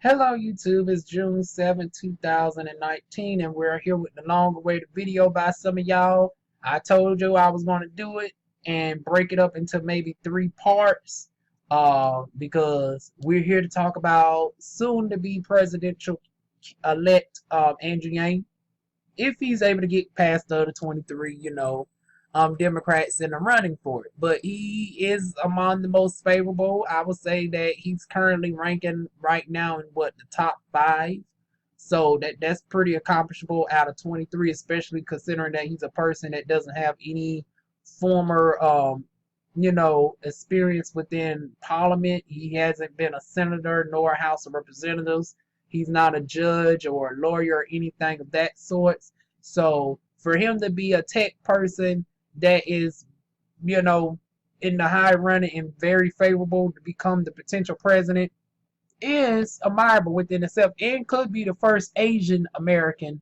Hello YouTube, it's June 7th, 2019, and we're here with the long-awaited video by some of y'all. I told you I was going to do it and break it up into maybe 3 parts because we're here to talk about soon-to-be presidential-elect Andrew Yang. If he's able to get past the other 23, Democrats in the running for it. But he is among the most favorable. I would say that he's currently ranking right now in the top 5. So that's pretty accomplishable out of 23, especially considering that he's a person that doesn't have any former experience within Parliament. He hasn't been a senator nor a House of Representatives. He's not a judge or a lawyer or anything of that sort. So for him to be a tech person that is, in the high running and very favorable to become the potential president is admirable within itself and could be the first Asian American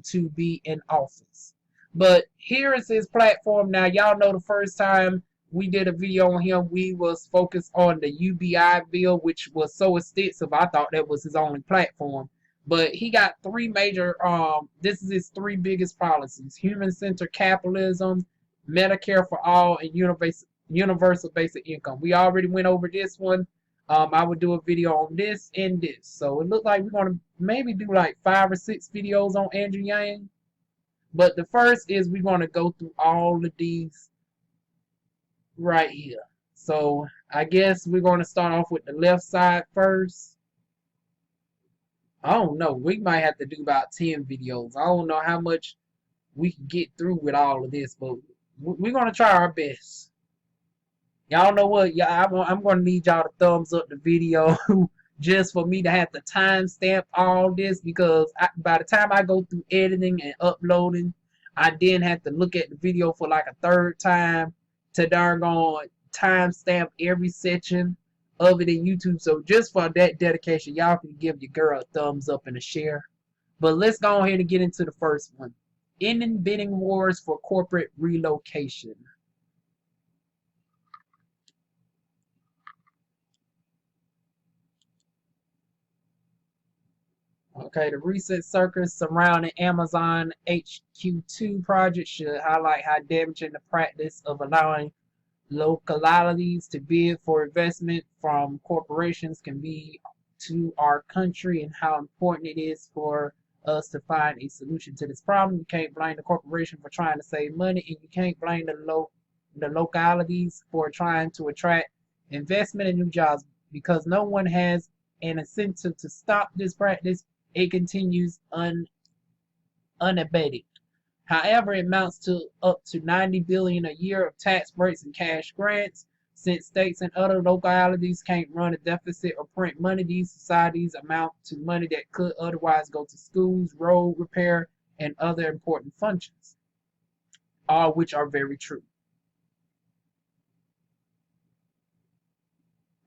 to be in office. But here is his platform. Now y'all know the first time we did a video on him, we was focused on the UBI bill, which was so extensive I thought that was his only platform. But he got 3 major this is his 3 biggest policies: human-centered capitalism, Medicare for all, and universal basic income. We already went over this one. I would do a video on this and this. So it looked like we're going to maybe do like 5 or 6 videos on Andrew Yang. But the first is we're going to go through all of these right here. So I guess we're going to start off with the left side first. I don't know. We might have to do about 10 videos. I don't know how much we can get through with all of this, but we're going to try our best. Y'all know what? Yeah, I'm going to need y'all to thumbs up the video just for me to have to timestamp all this, because by the time I go through editing and uploading, I then have to look at the video for like a 3rd time to darn on timestamp every section of it in YouTube. So just for that dedication, y'all can give your girl a thumbs up and a share. But let's go ahead and get into the first one. Ending bidding wars for corporate relocation. Okay, the recent circus surrounding Amazon HQ2 project should highlight how damaging the practice of allowing localities to bid for investment from corporations can be to our country, and how important it is for us to find a solution to this problem. You can't blame the corporation for trying to save money, and you can't blame the localities for trying to attract investment and new jobs, because no one has an incentive to stop this practice. It continues unabated. However, it amounts to up to $90 billion a year of tax breaks and cash grants. Since states and other localities can't run a deficit or print money, these societies amount to money that could otherwise go to schools, road repair, and other important functions, all which are very true.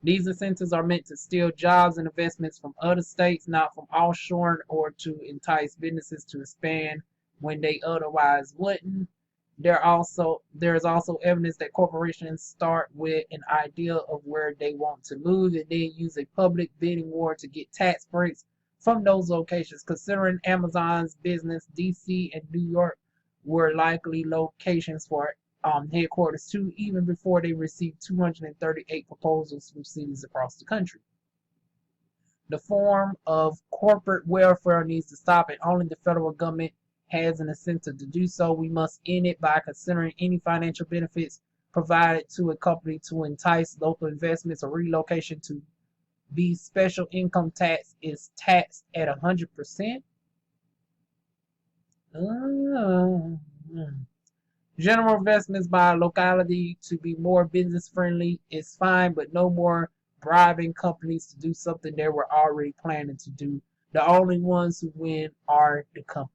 These incentives are meant to steal jobs and investments from other states, not from offshoring, or to entice businesses to expand when they otherwise wouldn't. There is also evidence that corporations start with an idea of where they want to move and then use a public bidding war to get tax breaks from those locations. Considering Amazon's business, DC and New York were likely locations for headquarters too, even before they received 238 proposals from cities across the country. The form of corporate welfare needs to stop, and only the federal government has an incentive to do so. We must end it by considering any financial benefits provided to a company to entice local investments or relocation to be special income tax is taxed at 100%. General investments by a locality to be more business friendly is fine, but no more bribing companies to do something they were already planning to do. The only ones who win are the companies.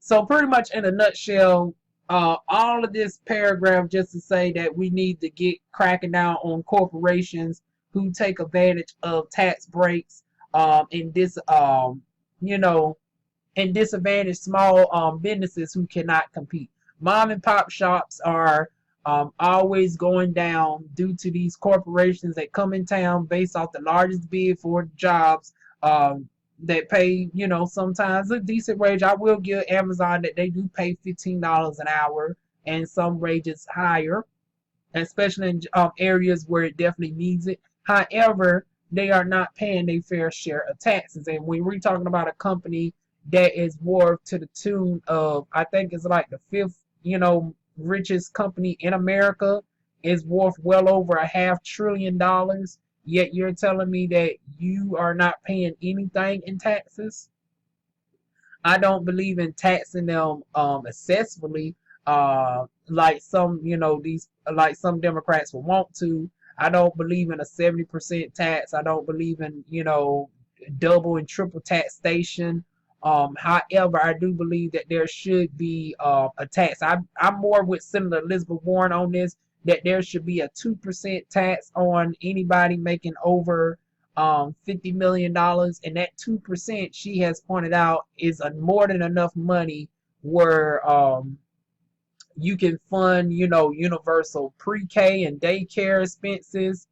So pretty much in a nutshell, all of this paragraph just to say that we need to get cracking down on corporations who take advantage of tax breaks in this and disadvantage small businesses who cannot compete. Mom and pop shops are always going down due to these corporations that come in town based off the largest bid for jobs, that pay, sometimes a decent wage. I will give Amazon that they do pay $15 an hour, and some wages higher, especially in areas where it definitely needs it. However, they are not paying their fair share of taxes. And when we're talking about a company that is worth to the tune of, I think it's like the fifth, richest company in America, is worth well over $500 billion. Yet you're telling me that you are not paying anything in taxes? I don't believe in taxing them excessively, like some, these like some Democrats will want to. I don't believe in a 70% tax. I don't believe in, double and triple taxation. However, I do believe that there should be a tax. I'm more with Senator Elizabeth Warren on this, that there should be a 2% tax on anybody making over $50 million, and that 2%, she has pointed out, is more than enough money where you can fund, universal pre-K and daycare expenses.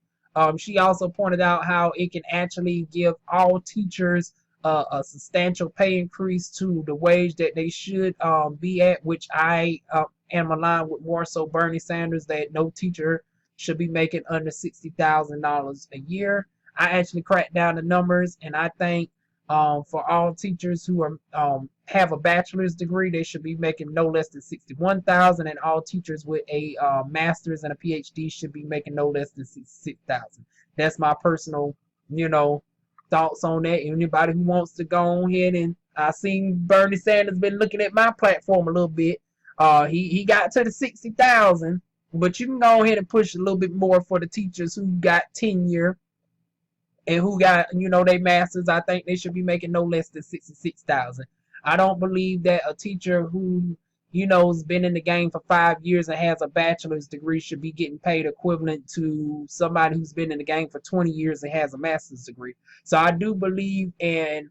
She also pointed out how it can actually give all teachers a substantial pay increase to the wage that they should be at, which I am aligned with more so Bernie Sanders, that no teacher should be making under $60,000 a year. I actually cracked down the numbers, and I think for all teachers who are have a bachelor's degree, they should be making no less than 61,000, and all teachers with a master's and a PhD should be making no less than 66,000. That's my personal, thoughts on that. Anybody who wants to go ahead, and I seen Bernie Sanders been looking at my platform a little bit. He got to the 60,000, but you can go ahead and push a little bit more for the teachers who got tenure and who got, their masters. I think they should be making no less than 66,000. I don't believe that a teacher who, has been in the game for 5 years and has a bachelor's degree should be getting paid equivalent to somebody who's been in the game for 20 years and has a master's degree. So I do believe in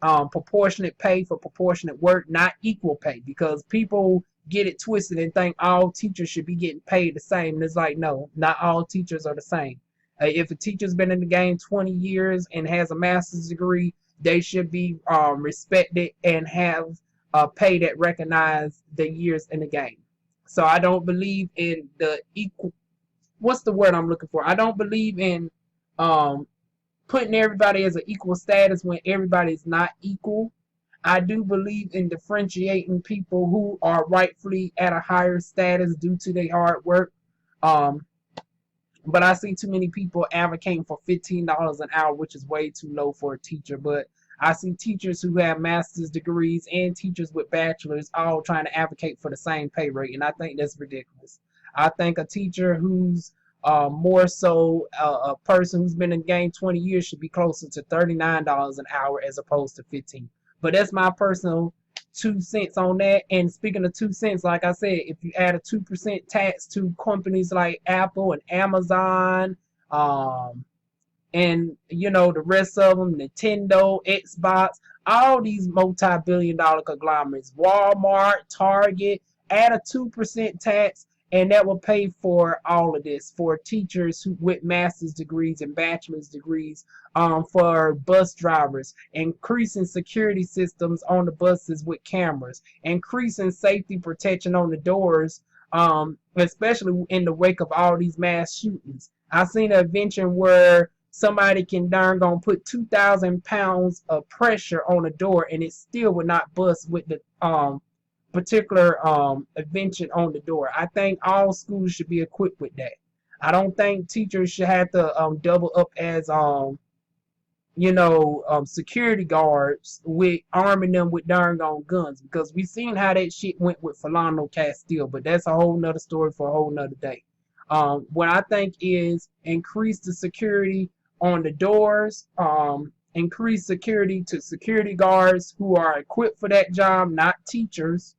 proportionate pay for proportionate work, not equal pay, because people get it twisted and think all teachers should be getting paid the same. And it's like, no, not all teachers are the same. If a teacher's been in the game 20 years and has a master's degree, they should be respected and have pay that recognize the years in the game. So I don't believe in the equal. What's the word I'm looking for? I don't believe in putting everybody as an equal status when everybody is not equal. I do believe in differentiating people who are rightfully at a higher status due to their hard work. But I see too many people advocating for $15 an hour, which is way too low for a teacher. But I see teachers who have master's degrees and teachers with bachelors all trying to advocate for the same pay rate, and I think that's ridiculous. I think a teacher who's more so a person who's been in the game 20 years should be closer to $39 an hour as opposed to 15. But that's my personal 2 cents on that. And speaking of 2 cents, like I said, if you add a 2% tax to companies like Apple and Amazon, and the rest of them, Nintendo, Xbox, all these multi-billion-dollar conglomerates, Walmart, Target, add a 2% tax, and that will pay for all of this for teachers who with master's degrees and bachelor's degrees, for bus drivers, increasing security systems on the buses with cameras, increasing safety protection on the doors, especially in the wake of all these mass shootings. I've seen an invention where somebody can darn gonna put 2,000 pounds of pressure on a door and it still would not bust with the particular invention on the door. I think all schools should be equipped with that. I don't think teachers should have to double up as security guards with arming them with darn gone guns, because we seen how that shit went with Philando Castile, but that's a whole nother story for a whole nother day. What I think is increase the security on the doors, increase security to security guards who are equipped for that job, not teachers.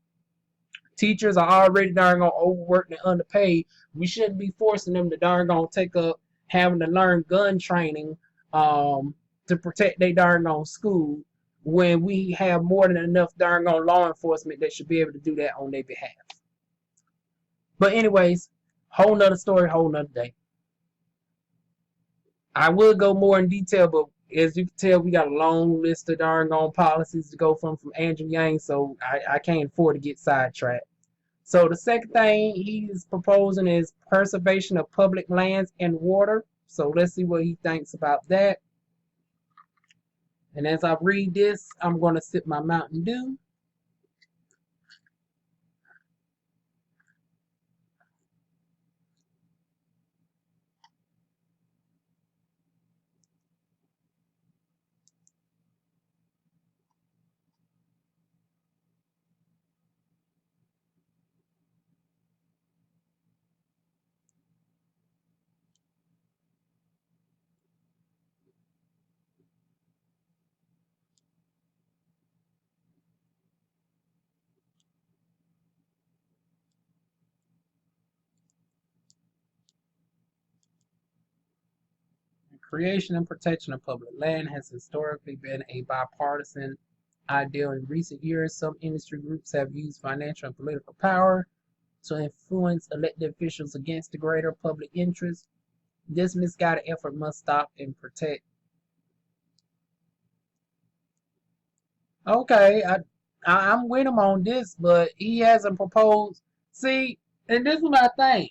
Teachers are already darn gone overworked and underpaid. We shouldn't be forcing them to darn gone take up having to learn gun training to protect their darn gone school, when we have more than enough darn gone law enforcement that should be able to do that on their behalf. But anyways, Whole nother story, whole nother day. I will go more in detail, but as you can tell, we got a long list of darn on policies to go from Andrew Yang, so I can't afford to get sidetracked. So the second thing he's proposing is preservation of public lands and water. So let's see what he thinks about that. And as I read this, I'm going to sip my Mountain Dew. Creation and protection of public land has historically been a bipartisan ideal. In recent years, some industry groups have used financial and political power to influence elected officials against the greater public interest. This misguided effort must stop and protect. Okay, I'm with him on this, but he hasn't proposed. See, and this is my thing.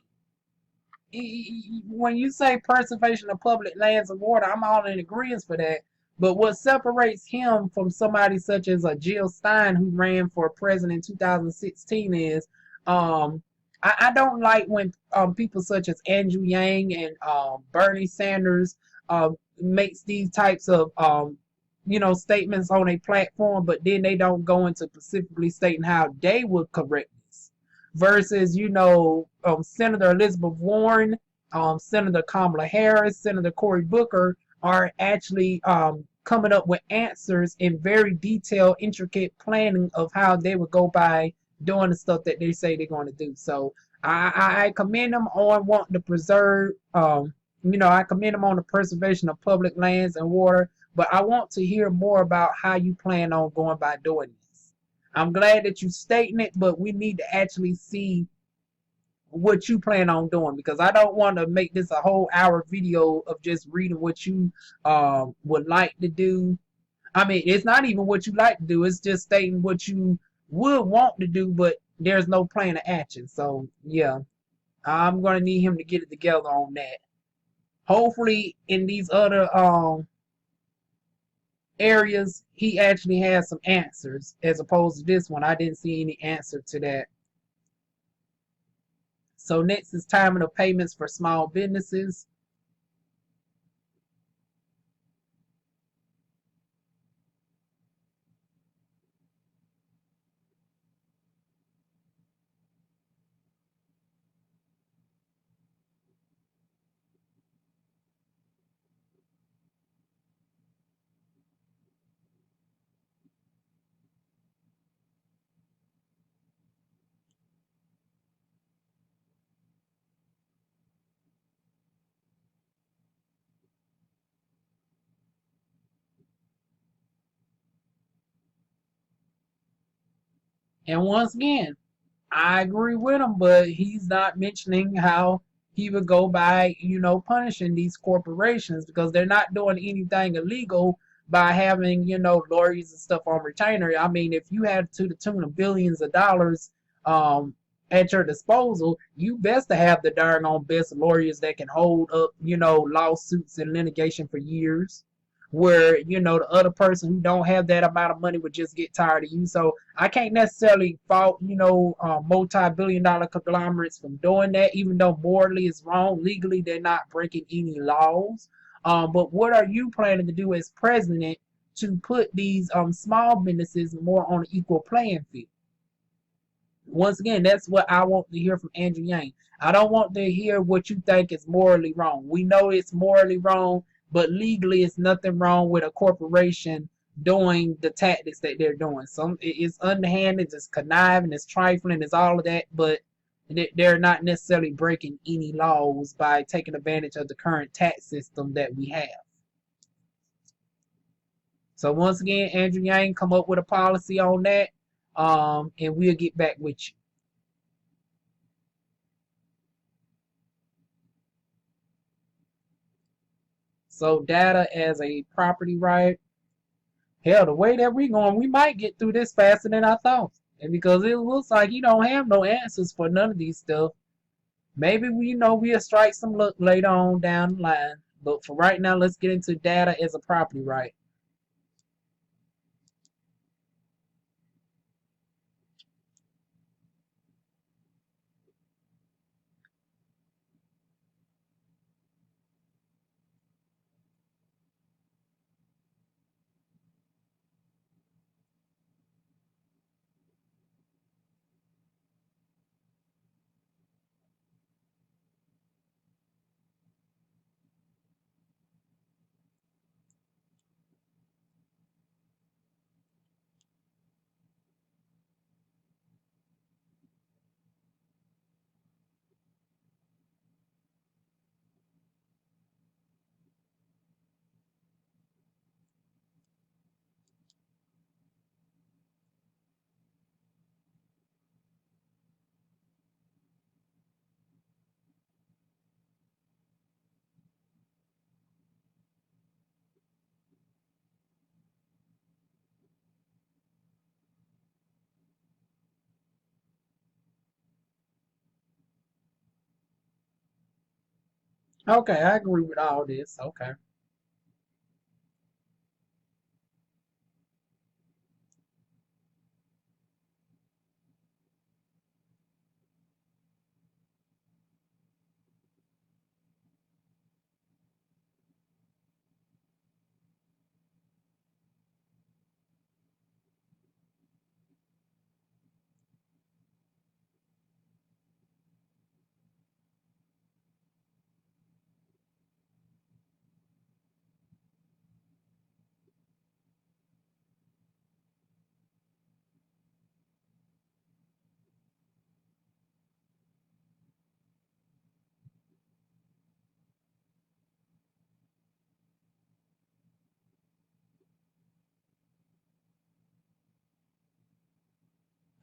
When you say preservation of public lands and water, I'm all in agreement for that. But what separates him from somebody such as a Jill Stein who ran for president in 2016 is I don't like when people such as Andrew Yang and Bernie Sanders makes these types of statements on a platform, but then they don't go into specifically stating how they would correct this. Versus, Senator Elizabeth Warren, Senator Kamala Harris, Senator Cory Booker are actually coming up with answers in very detailed, intricate planning of how they would go by doing the stuff that they say they're going to do. So I commend them on wanting to preserve, I commend them on the preservation of public lands and water, but I want to hear more about how you plan on going by doing this. I'm glad that you're stating it, but we need to actually see what you plan on doing, because I don't want to make this a whole hour video of just reading what you would like to do. I mean, it's not even what you like to do, it's just stating what you would want to do, but there's no plan of action. So yeah, I'm gonna need him to get it together on that. Hopefully in these other areas he actually has some answers, as opposed to this one I didn't see any answer to that. So next is timing of payments for small businesses. And once again, I agree with him, but he's not mentioning how he would go by, punishing these corporations, because they're not doing anything illegal by having, lawyers and stuff on retainer. I mean, if you had to the tune of billions of dollars um, at your disposal, you best to have the darn on best lawyers that can hold up, lawsuits and litigation for years. Where the other person who don't have that amount of money would just get tired of you. So I can't necessarily fault, multi-billion-dollar conglomerates from doing that, even though morally it's wrong. Legally, they're not breaking any laws. But what are you planning to do as president to put these small businesses more on an equal playing field? Once again, that's what I want to hear from Andrew Yang. I don't want to hear what you think is morally wrong. We know it's morally wrong, but legally it's nothing wrong with a corporation doing the tactics that they're doing. It's underhanded, it's conniving, it's trifling, it's all of that, but they're not necessarily breaking any laws by taking advantage of the current tax system that we have. So once again, Andrew Yang come up with a policy on that, and we'll get back with you. So data as a property right. Hell, the way that we're going, we might get through this faster than I thought. And because it looks like you don't have no answers for none of these stuff, maybe we'll strike some luck later on down the line. But for right now, let's get into data as a property right. Okay, I agree with all this. Okay.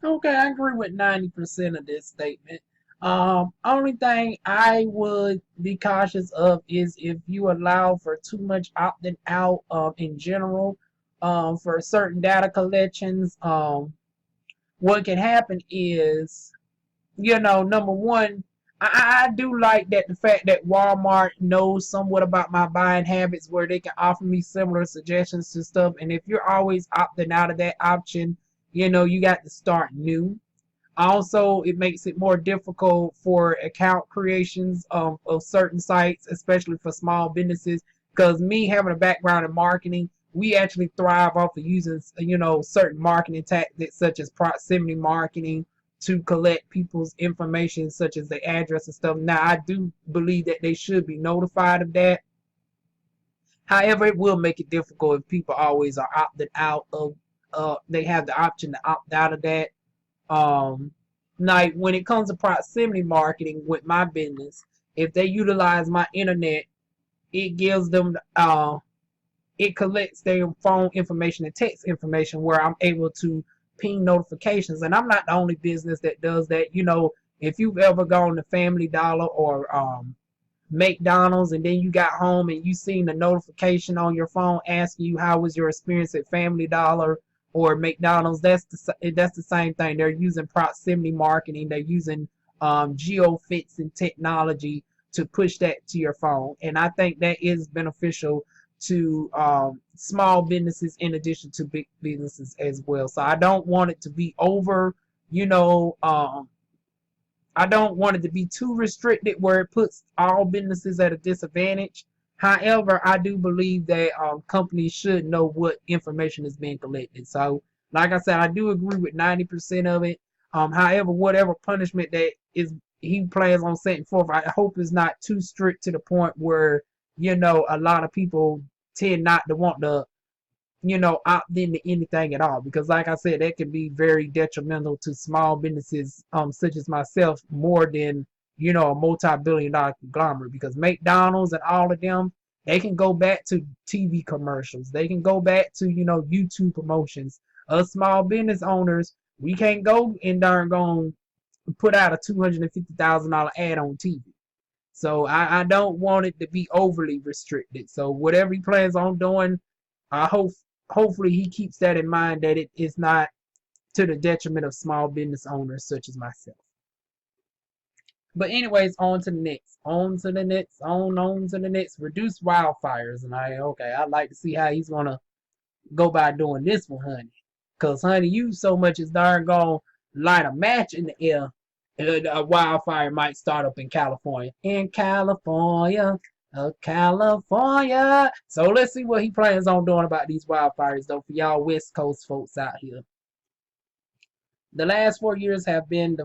Okay, I agree with 90% of this statement. Only thing I would be cautious of is if you allow for too much opting out in general for certain data collections. What can happen is, number one, I do like that the fact that Walmart knows somewhat about my buying habits where they can offer me similar suggestions to stuff. And if you're always opting out of that option, you got to start new. Also, it makes it more difficult for account creations of certain sites, especially for small businesses. Because me having a background in marketing, we actually thrive off of using, certain marketing tactics such as proximity marketing to collect people's information, such as their address and stuff. Now, I do believe that they should be notified of that. However, it will make it difficult if people always are opted out of. They have the option to opt out of that. um like when it comes to proximity marketing with my business, if they utilize my internet, it gives them it collects their phone information and text information where I'm able to ping notifications. And I'm not the only business that does that. If you've ever gone to Family Dollar or McDonald's, and then you got home and you seen a notification on your phone asking you how was your experience at Family Dollar or McDonald's, that's the same thing. They're using proximity marketing. They're using geofits and technology to push that to your phone, and I think that is beneficial to small businesses in addition to big businesses as well. So I don't want it to be over, you know, um, I don't want it to be too restricted where it puts all businesses at a disadvantage. However, I do believe that companies should know what information is being collected. So, like I said, I do agree with 90% of it. However, whatever punishment that is he plans on setting forth, I hope is not too strict to the point where a lot of people tend not to want to opt into anything at all. Because like I said, that can be very detrimental to small businesses, such as myself, more than, a multi-billion dollar conglomerate. Because McDonald's and all of them, they can go back to TV commercials. They can go back to, YouTube promotions. Us small business owners, we can't go and darn gone put out a $250,000 ad on TV. So I don't want it to be overly restricted. So whatever he plans on doing, I hopefully he keeps that in mind, that it is not to the detriment of small business owners such as myself. But anyways, on to the next. On to the next. On to the next. Reduce wildfires. And I'd like to see how he's gonna go by doing this one, honey. Cause honey, you so much as darn gonna light a match in the air, a wildfire might start up in California. In California, California. So let's see what he plans on doing about these wildfires, though, for y'all West Coast folks out here. The last 4 years have been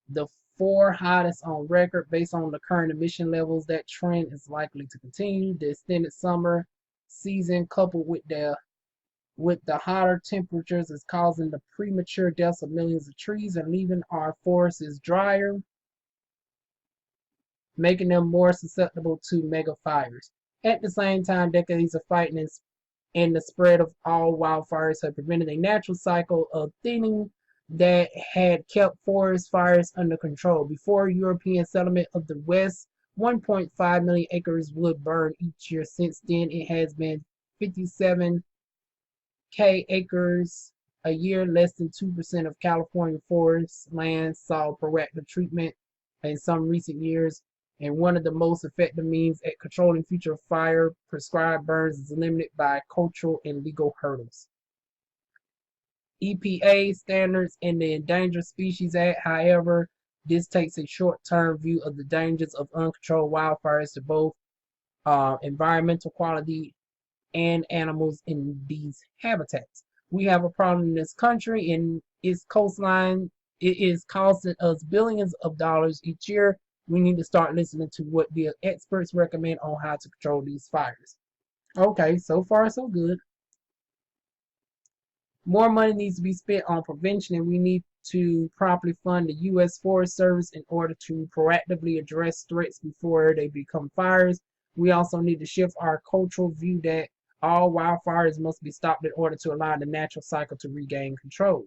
the four hottest on record based on the current emission levels. That trend is likely to continue. The extended summer season, coupled with the hotter temperatures, is causing the premature deaths of millions of trees and leaving our forests drier, making them more susceptible to mega fires. At the same time, decades of fighting and the spread of all wildfires have prevented a natural cycle of thinning that had kept forest fires under control. Before European settlement of the West, 1.5 million acres would burn each year. Since then, it has been 57 acres a year. Less than 2% of California forest land saw proactive treatment in some recent years, and one of the most effective means at controlling future fire prescribed burns is limited by cultural and legal hurdles. EPA standards and the Endangered Species Act, however, this takes a short-term view of the dangers of uncontrolled wildfires to both environmental quality and animals in these habitats. We have a problem in this country, and its coastline, it is costing us billions of dollars each year. We need to start listening to what the experts recommend on how to control these fires. Okay, so far so good. More money needs to be spent on prevention, and we need to properly fund the U.S. Forest Service in order to proactively address threats before they become fires. We also need to shift our cultural view that all wildfires must be stopped in order to allow the natural cycle to regain control.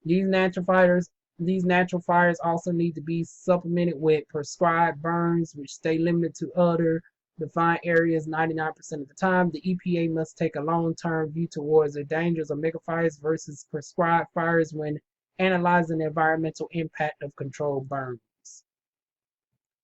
These natural fires also need to be supplemented with prescribed burns, which stay limited to other defined areas 99% of the time. The EPA must take a long-term view towards the dangers of megafires versus prescribed fires when analyzing the environmental impact of controlled burns.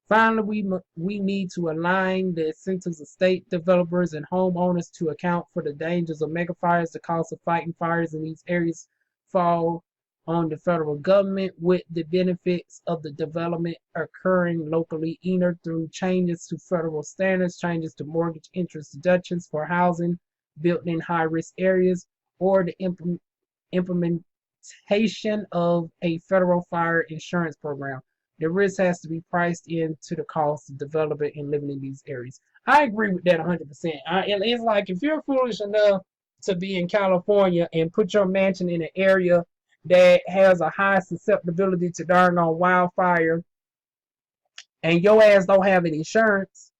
Finally, we need to align the incentives of state developers and homeowners to account for the dangers of megafires. The cost of fighting fires in these areas fall on the federal government, with the benefits of the development occurring locally, either through changes to federal standards, changes to mortgage interest deductions for housing built in high-risk areas, or the implementation of a federal fire insurance program. The risk has to be priced into the cost of developing and living in these areas. I agree with that 100%. It's like, if you're foolish enough to be in California and put your mansion in an area that has a high susceptibility to darn on wildfire, and your ass don't have any insurance,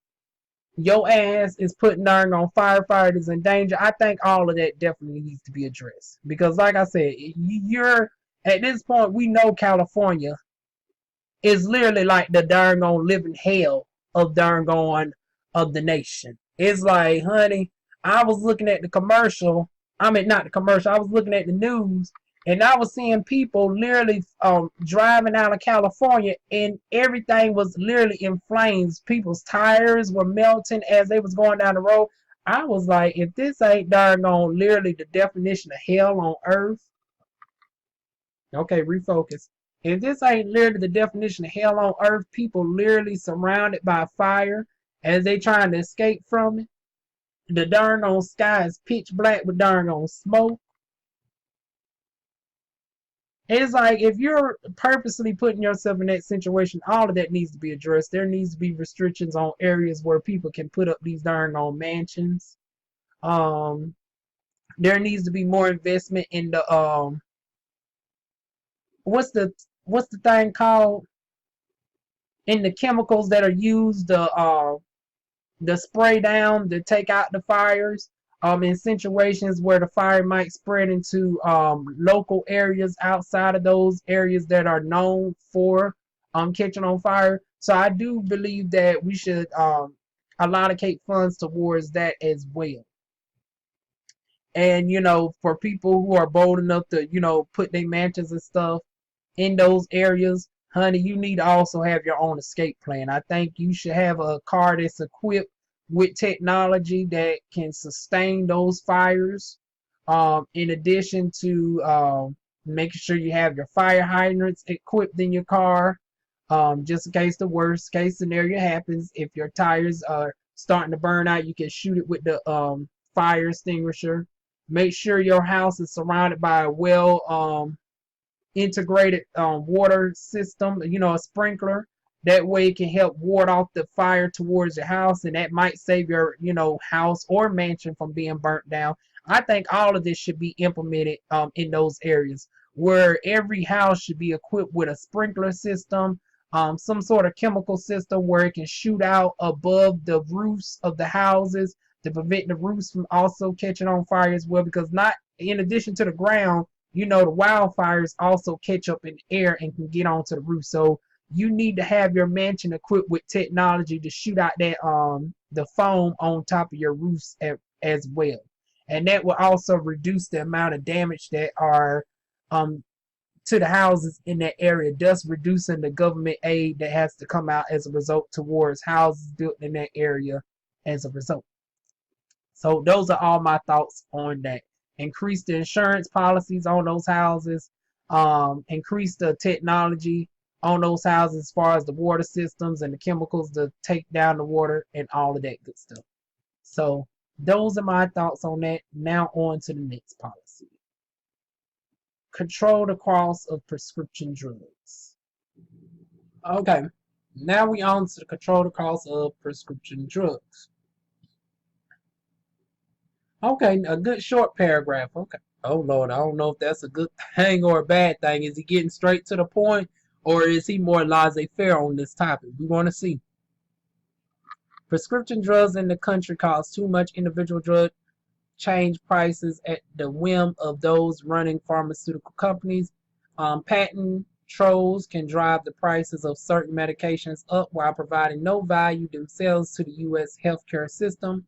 your ass is putting darn on firefighters in danger. I think all of that definitely needs to be addressed. Because like I said, you're at this point, we know California is literally like the darn on living hell of darn on of the nation. It's like, honey, I was looking at the commercial. I mean, not the commercial. I was looking at the news, and I was seeing people literally driving out of California, and everything was literally in flames. People's tires were melting as they was going down the road. I was like, if this ain't darn on literally the definition of hell on earth. Okay, refocus. If this ain't literally the definition of hell on earth, people literally surrounded by fire as they trying to escape from it. The darn on sky is pitch black with darn on smoke. It's like, if you're purposely putting yourself in that situation, all of that needs to be addressed. There needs to be restrictions on areas where people can put up these darn on mansions. There needs to be more investment in the what's the thing called, in the chemicals that are used the spray down to take out the fires in situations where the fire might spread into local areas outside of those areas that are known for catching on fire. So I do believe that we should allocate funds towards that as well. And for people who are bold enough to put their mansions and stuff in those areas, honey, you need to also have your own escape plan. I think you should have a car that's equipped with technology that can sustain those fires. In addition to making sure you have your fire hydrants equipped in your car, just in case the worst case scenario happens. If your tires are starting to burn out, you can shoot it with the fire extinguisher. Make sure your house is surrounded by a well integrated water system, a sprinkler. That way it can help ward off the fire towards your house, and that might save your, house or mansion from being burnt down. I think all of this should be implemented in those areas where every house should be equipped with a sprinkler system, some sort of chemical system where it can shoot out above the roofs of the houses to prevent the roofs from also catching on fire as well. Because not in addition to the ground, the wildfires also catch up in the air and can get onto the roof. So you need to have your mansion equipped with technology to shoot out that the foam on top of your roofs as well. And that will also reduce the amount of damage that are to the houses in that area, thus reducing the government aid that has to come out as a result towards houses built in that area as a result. So those are all my thoughts on that. Increase the insurance policies on those houses, increase the technology on those houses as far as the water systems and the chemicals to take down the water and all of that good stuff. So those are my thoughts on that. Now on to the next policy. Control the cost of prescription drugs. Okay, now we on to the control the cost of prescription drugs. Okay, a good short paragraph. Okay. Oh Lord, I don't know if that's a good thing or a bad thing. Is he getting straight to the point, or is he more laissez-faire on this topic? We want to see. Prescription drugs in the country cause too much. Individual drug change prices at the whim of those running pharmaceutical companies. Patent trolls can drive the prices of certain medications up while providing no value themselves to the U.S. healthcare system.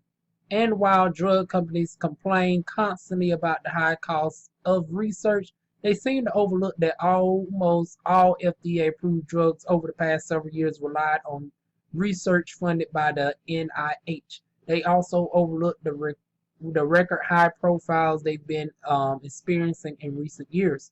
And while drug companies complain constantly about the high cost of research, they seem to overlook that almost all FDA-approved drugs over the past several years relied on research funded by the NIH. They also overlook the record high profiles they've been experiencing in recent years.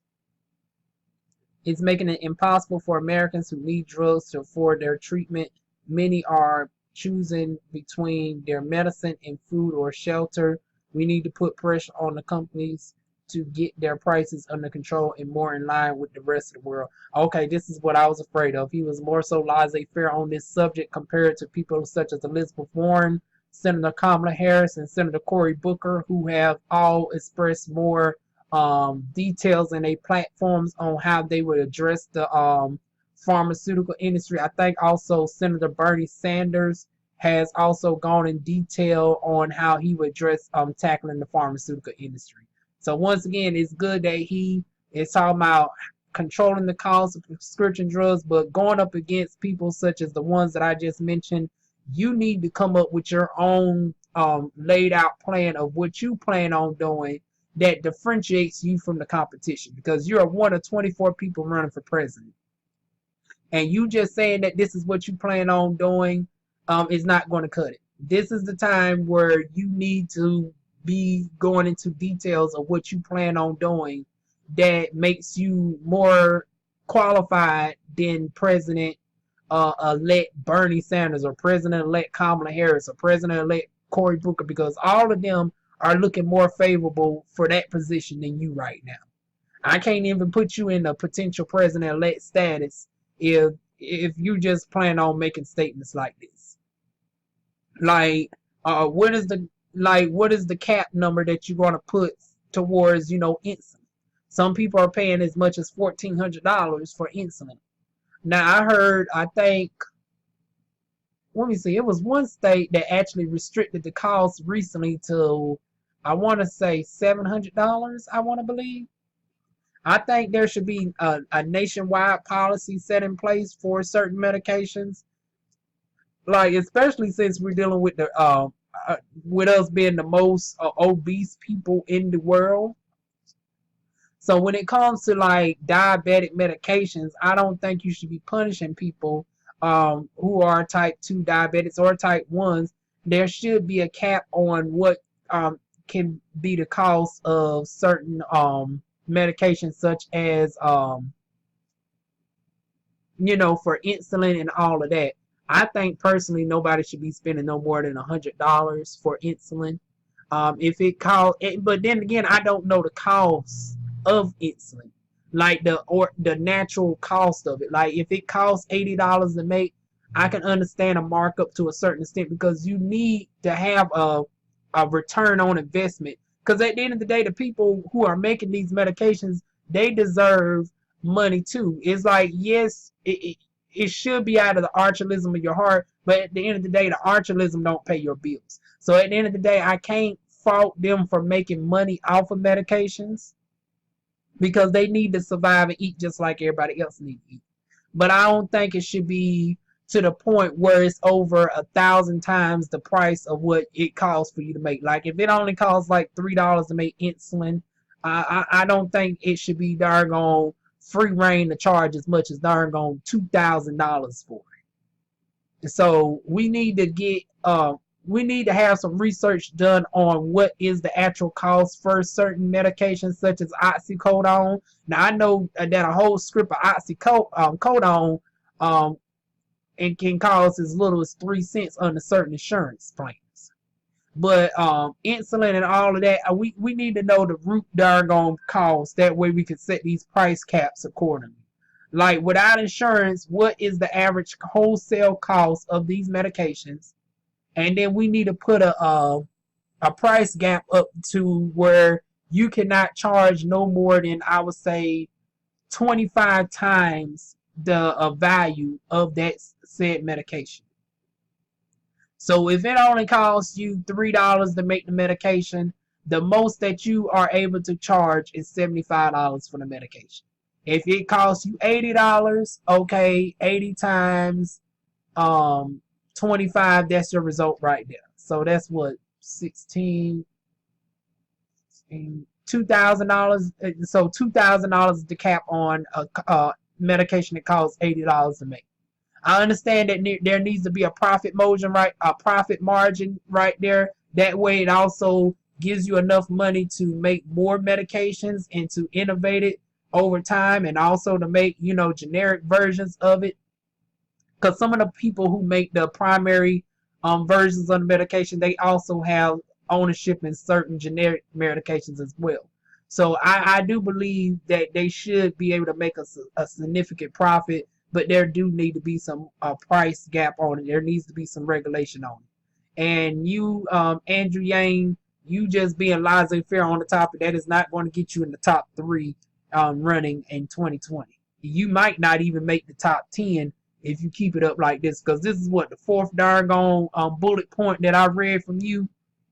It's making it impossible for Americans who need drugs to afford their treatment. Many are choosing between their medicine and food or shelter. We need to put pressure on the companies to get their prices under control and more in line with the rest of the world. Okay, this is what I was afraid of. He was more so laissez-faire on this subject compared to people such as Elizabeth Warren, Senator Kamala Harris, and Senator Cory Booker, who have all expressed more details in their platforms on how they would address the pharmaceutical industry. I think also Senator Bernie Sanders has also gone in detail on how he would address tackling the pharmaceutical industry. So once again, it's good that he is talking about controlling the cost of prescription drugs, but going up against people such as the ones that I just mentioned, you need to come up with your own laid out plan of what you plan on doing that differentiates you from the competition, because you're one of 24 people running for president. And you just saying that this is what you plan on doing is not going to cut it. This is the time where you need to be going into details of what you plan on doing that makes you more qualified than President-elect Bernie Sanders or President-elect Kamala Harris or President-elect Cory Booker, because all of them are looking more favorable for that position than you right now. I can't even put you in a potential president-elect status if you just plan on making statements like this. Like, what is the cap number that you're gonna put towards insulin? Some people are paying as much as $1,400 for insulin. Now I think, let me see, it was one state that actually restricted the cost recently to, I want to say $700. I want to believe. I think there should be a nationwide policy set in place for certain medications, like especially since we're dealing with the with us being the most obese people in the world. So when it comes to like diabetic medications, I don't think you should be punishing people who are type 2 diabetics or type 1s. There should be a cap on what can be the cost of certain medications, such as for insulin and all of that. I think personally nobody should be spending no more than $100 for insulin. If it costs, but then again, I don't know the cost of insulin, like the natural cost of it. Like if it costs $80 to make, I can understand a markup to a certain extent because you need to have a return on investment. Because at the end of the day, the people who are making these medications, they deserve money too. It's like, yes, it should be out of the altruism of your heart, but at the end of the day, the altruism don't pay your bills. So at the end of the day, I can't fault them for making money off of medications because they need to survive and eat just like everybody else needs to eat. But I don't think it should be to the point where it's over 1,000 times the price of what it costs for you to make. Like if it only costs like $3 to make insulin, I don't think it should be darn free reign to charge as much as darn $2,000 for it. So we need to have some research done on what is the actual cost for certain medications such as oxycodone. Now I know that a whole script of oxycodone and can cost as little as 3 cents under certain insurance plans. But insulin and all of that, we need to know the root darn cost. That way we can set these price caps accordingly. Like without insurance, what is the average wholesale cost of these medications? And then we need to put a price gap up to where you cannot charge no more than, I would say, 25 times the value of that said medication. So if it only costs you $3 to make the medication, the most that you are able to charge is $75 for the medication. If it costs you $80, okay, 80 times 25, that's your result right there. So that's what, 16, $2,000. So $2,000 is the cap on a medication that costs $80 to make. I understand that there needs to be a profit margin, right? A profit margin right there. That way, it also gives you enough money to make more medications and to innovate it over time, and also to make generic versions of it. Because some of the people who make the primary versions of the medication, they also have ownership in certain generic medications as well. So I do believe that they should be able to make a significant profit, but there do need to be some price gap on it. There needs to be some regulation on it. And you, Andrew Yang, you just being laissez-faire on the topic, that is not going to get you in the top 3 running in 2020. You might not even make the top 10 if you keep it up like this, because this is what the 4th darn bullet point that I read from you.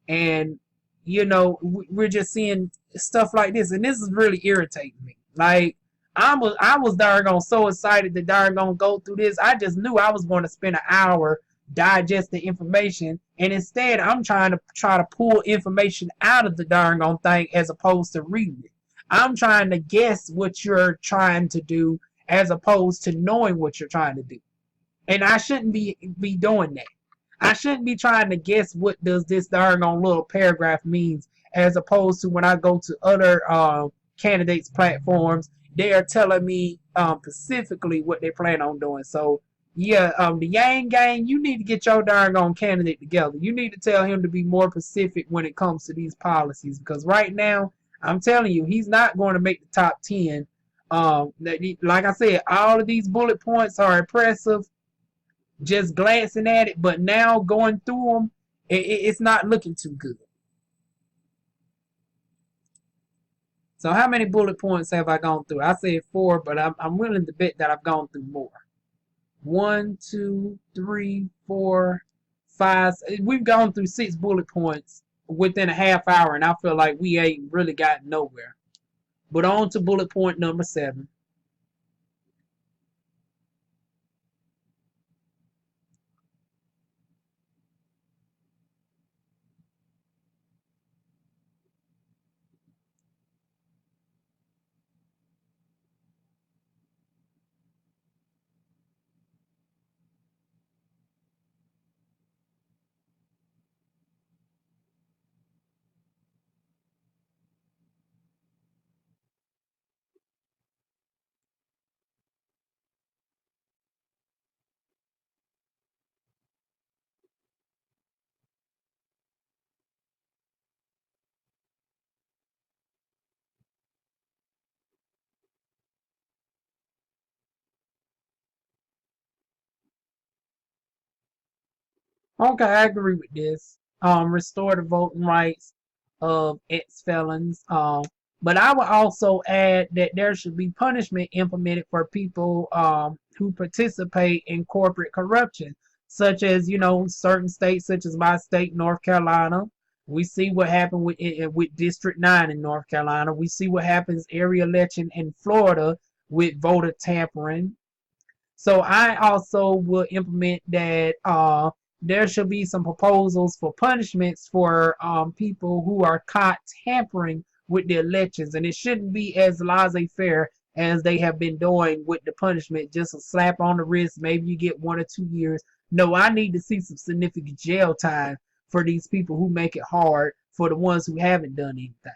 And we're just seeing stuff like this, and this is really irritating me. Like I was darn so excited to darn go through this. I just knew I was going to spend an hour digesting information, and instead I'm trying to pull information out of the darn thing as opposed to reading it. I'm trying to guess what you're trying to do as opposed to knowing what you're trying to do. And I shouldn't be doing that. I shouldn't be trying to guess what does this darn little paragraph means, as opposed to when I go to other candidates platforms, they are telling me specifically what they plan on doing. So yeah, the Yang gang, you need to get your darn candidate together. You need to tell him to be more specific when it comes to these policies, because right now I'm telling you, he's not going to make the top 10. Like I said, all of these bullet points are impressive just glancing at it, but now going through them, it's not looking too good. So how many bullet points have I gone through? I said 4, but I'm willing to bet that I've gone through more. 1, 2, 3, 4, 5. We've gone through 6 bullet points within a half hour, and I feel like we ain't really gotten nowhere. But on to bullet point number 7. Okay, I agree with this. Restore the voting rights of ex-felons. But I would also add that there should be punishment implemented for people who participate in corporate corruption, such as certain states, such as my state, North Carolina. We see what happened with District 9 in North Carolina. We see what happens area election in Florida with voter tampering. So I also will implement that there should be some proposals for punishments for people who are caught tampering with the elections, and it shouldn't be as laissez-faire as they have been doing with the punishment. Just a slap on the wrist, maybe you get 1 or 2 years. No, I need to see some significant jail time for these people who make it hard for the ones who haven't done anything.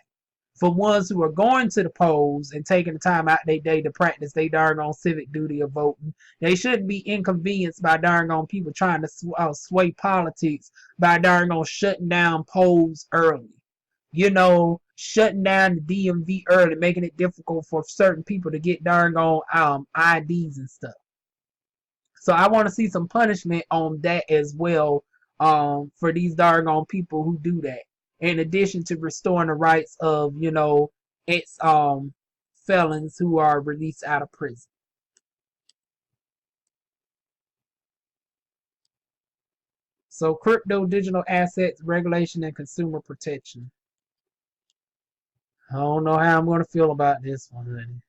For ones who are going to the polls and taking the time out their day to practice their darn on civic duty of voting, they shouldn't be inconvenienced by darn on people trying to sway politics by darn on shutting down polls early. Shutting down the DMV early, making it difficult for certain people to get darn on IDs and stuff. So I want to see some punishment on that as well, for these doggone people who do that. In addition to restoring the rights of, ex felons who are released out of prison. So crypto, digital assets, regulation, and consumer protection. I don't know how I'm going to feel about this one, honey.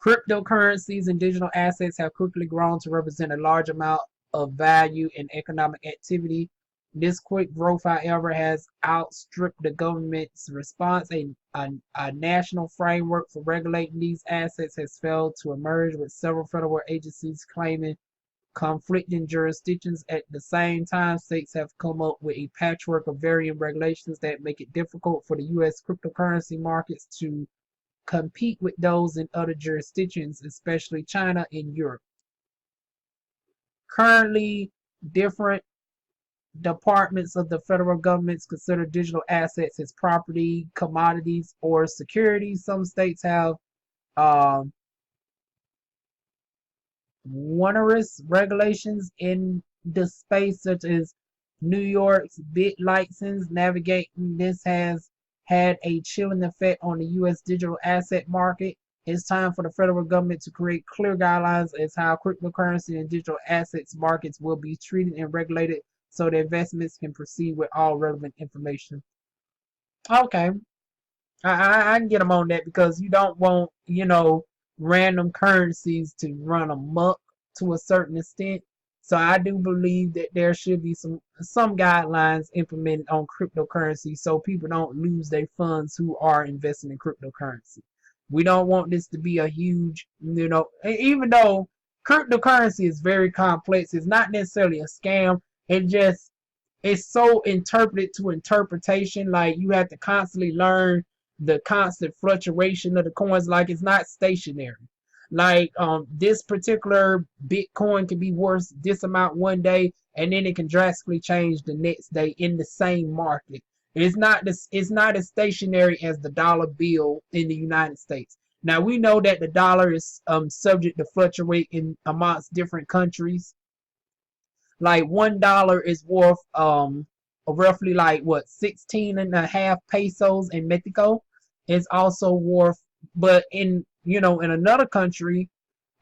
Cryptocurrencies and digital assets have quickly grown to represent a large amount of value in economic activity. This quick growth, however, has outstripped the government's response. A national framework for regulating these assets has failed to emerge, with several federal agencies claiming conflicting jurisdictions. At the same time, states have come up with a patchwork of varying regulations that make it difficult for the U.S. cryptocurrency markets to compete with those in other jurisdictions, especially China and Europe. Currently, different departments of the federal governments consider digital assets as property, commodities, or securities. Some states have um, onerous regulations in the space, such as New York's bit license. Navigating this has had a chilling effect on the U.S. digital asset market. It's time for the federal government to create clear guidelines as how cryptocurrency and digital assets markets will be treated and regulated so the investments can proceed with all relevant information. Okay, I can get them on that because you don't want, random currencies to run amok to a certain extent. So I do believe that there should be some guidelines implemented on cryptocurrency so people don't lose their funds who are investing in cryptocurrency. We don't want this to be a huge, even though cryptocurrency is very complex, it's not necessarily a scam. It just it's so interpreted to interpretation. Like you have to constantly learn the constant fluctuation of the coins. Like it's not stationary. Like this particular Bitcoin can be worth this amount one day, and then it can drastically change the next day in the same market. It's not as stationary as the dollar bill in the United States. Now we know that the dollar is subject to fluctuate in amongst different countries. Like $1 is worth roughly like what 16 and a half pesos in Mexico. It's also worth, but in another country,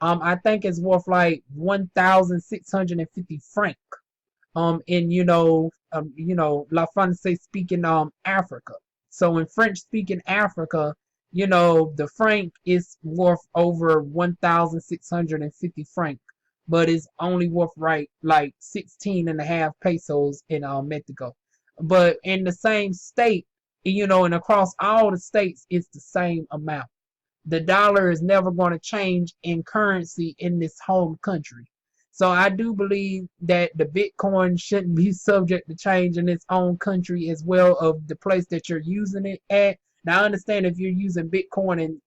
I think it's worth like 1,650 franc. In La Francais speaking Africa. So in French-speaking Africa, the franc is worth over 1,650 franc, but it's only worth right like 16 and a half pesos in Mexico. But in the same state, and across all the states, it's the same amount. The dollar is never going to change in currency in this home country. So I do believe that the Bitcoin shouldn't be subject to change in its own country as well of the place that you're using it at. Now I understand if you're using Bitcoin in,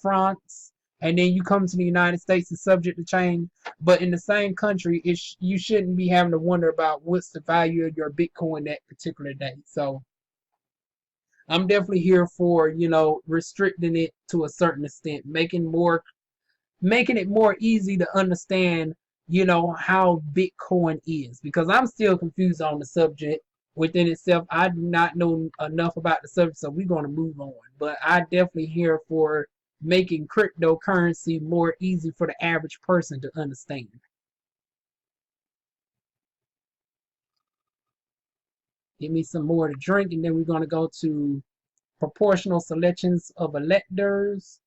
France, and then you come to the United States, it's subject to change. But in the same country, you shouldn't be having to wonder about what's the value of your Bitcoin that particular day. So I'm definitely here for, restricting it to a certain extent, making it more easy to understand, how Bitcoin is. Because I'm still confused on the subject within itself. I do not know enough about the subject, so we're gonna move on. But I definitely here for making cryptocurrency more easy for the average person to understand. Give me some more to drink, and then we're gonna go to proportional selections of electors.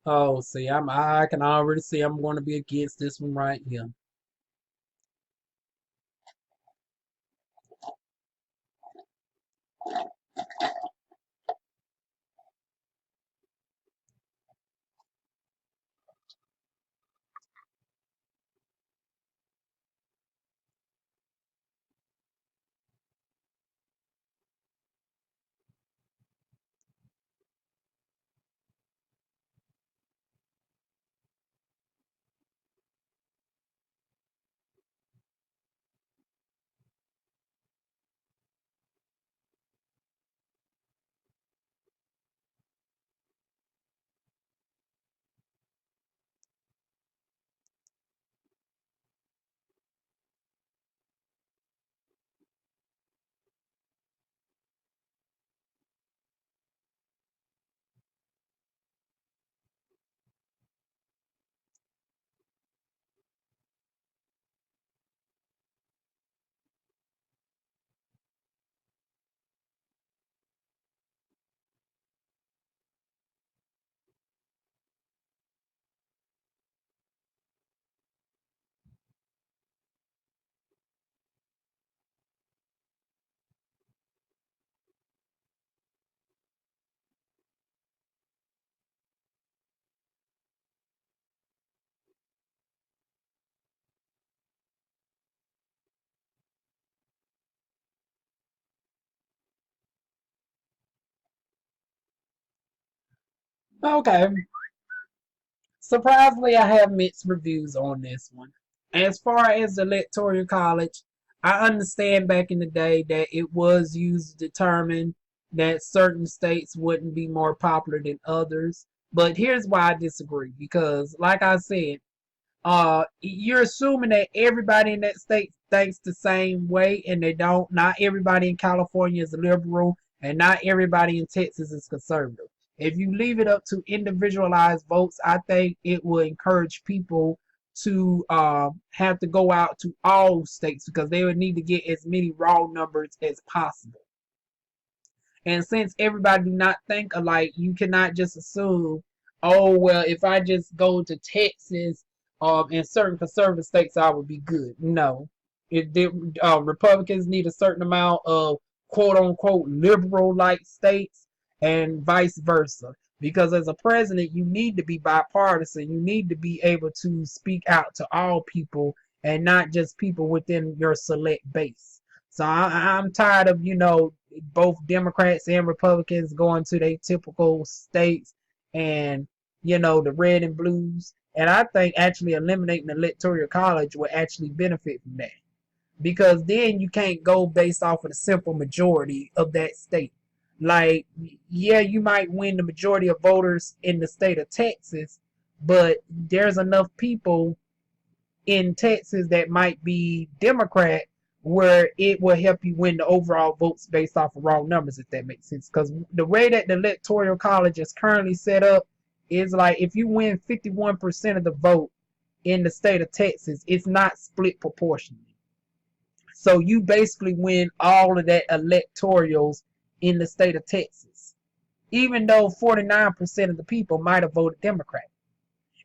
Oh, see, I can already see I'm going to be against this one right here. Okay. Surprisingly, I have mixed reviews on this one. As far as the Electoral College, I understand back in the day that it was used to determine that certain states wouldn't be more popular than others. But here's why I disagree. Because, like I said, you're assuming that everybody in that state thinks the same way, and they don't. Not everybody in California is liberal, and not everybody in Texas is conservative. If you leave it up to individualized votes, I think it will encourage people to have to go out to all states because they would need to get as many raw numbers as possible. And since everybody do not think alike, you cannot just assume, oh well, if I just go to Texas, in certain conservative states, I would be good. No, if the Republicans need a certain amount of quote unquote liberal like states, and vice versa. Because as a president, you need to be bipartisan. You need to be able to speak out to all people and not just people within your select base. So I'm tired of, both Democrats and Republicans going to their typical states and, the red and blues. And I think actually eliminating the Electoral College will actually benefit from that. Because then you can't go based off of the simple majority of that state. Like, yeah, you might win the majority of voters in the state of Texas, but there's enough people in Texas that might be Democrat where it will help you win the overall votes based off of raw numbers, if that makes sense. Because the way that the Electoral College is currently set up, It's like if you win 51% of the vote in the state of Texas, it's not split proportionally. So you basically win all of that electorals in the state of Texas, even though 49% of the people might have voted Democrat.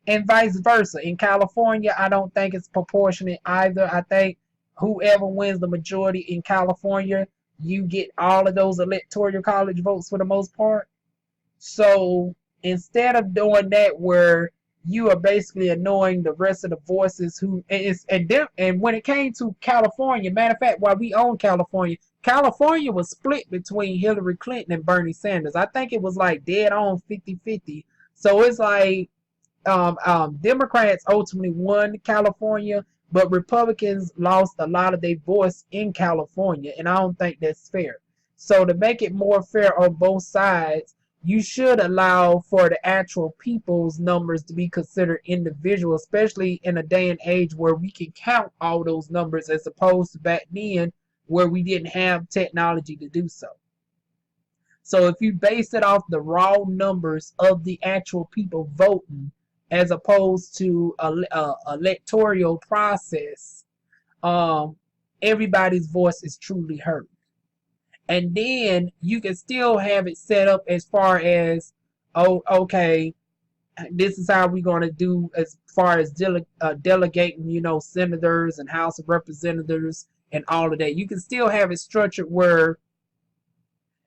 And vice versa. In California, I don't think it's proportionate either. I think whoever wins the majority in California, you get all of those electoral college votes for the most part. So instead of doing that, where you are basically annoying the rest of the voices who is and when it came to California, matter of fact, while we own California, California was split between Hillary Clinton and Bernie Sanders. I think it was like dead on 50-50. So it's like Democrats ultimately won California, but Republicans lost a lot of their voice in California, and I don't think that's fair. So to make it more fair on both sides, you should allow for the actual people's numbers to be considered individual, especially in a day and age where we can count all those numbers as opposed to back then where we didn't have technology to do so. So if you base it off the raw numbers of the actual people voting as opposed to a electoral process, um, everybody's voice is truly heard. And then you can still have it set up as far as, oh, okay, this is how we're going to do as far as delegating, senators and House of Representatives and all of that. You can still have it structured where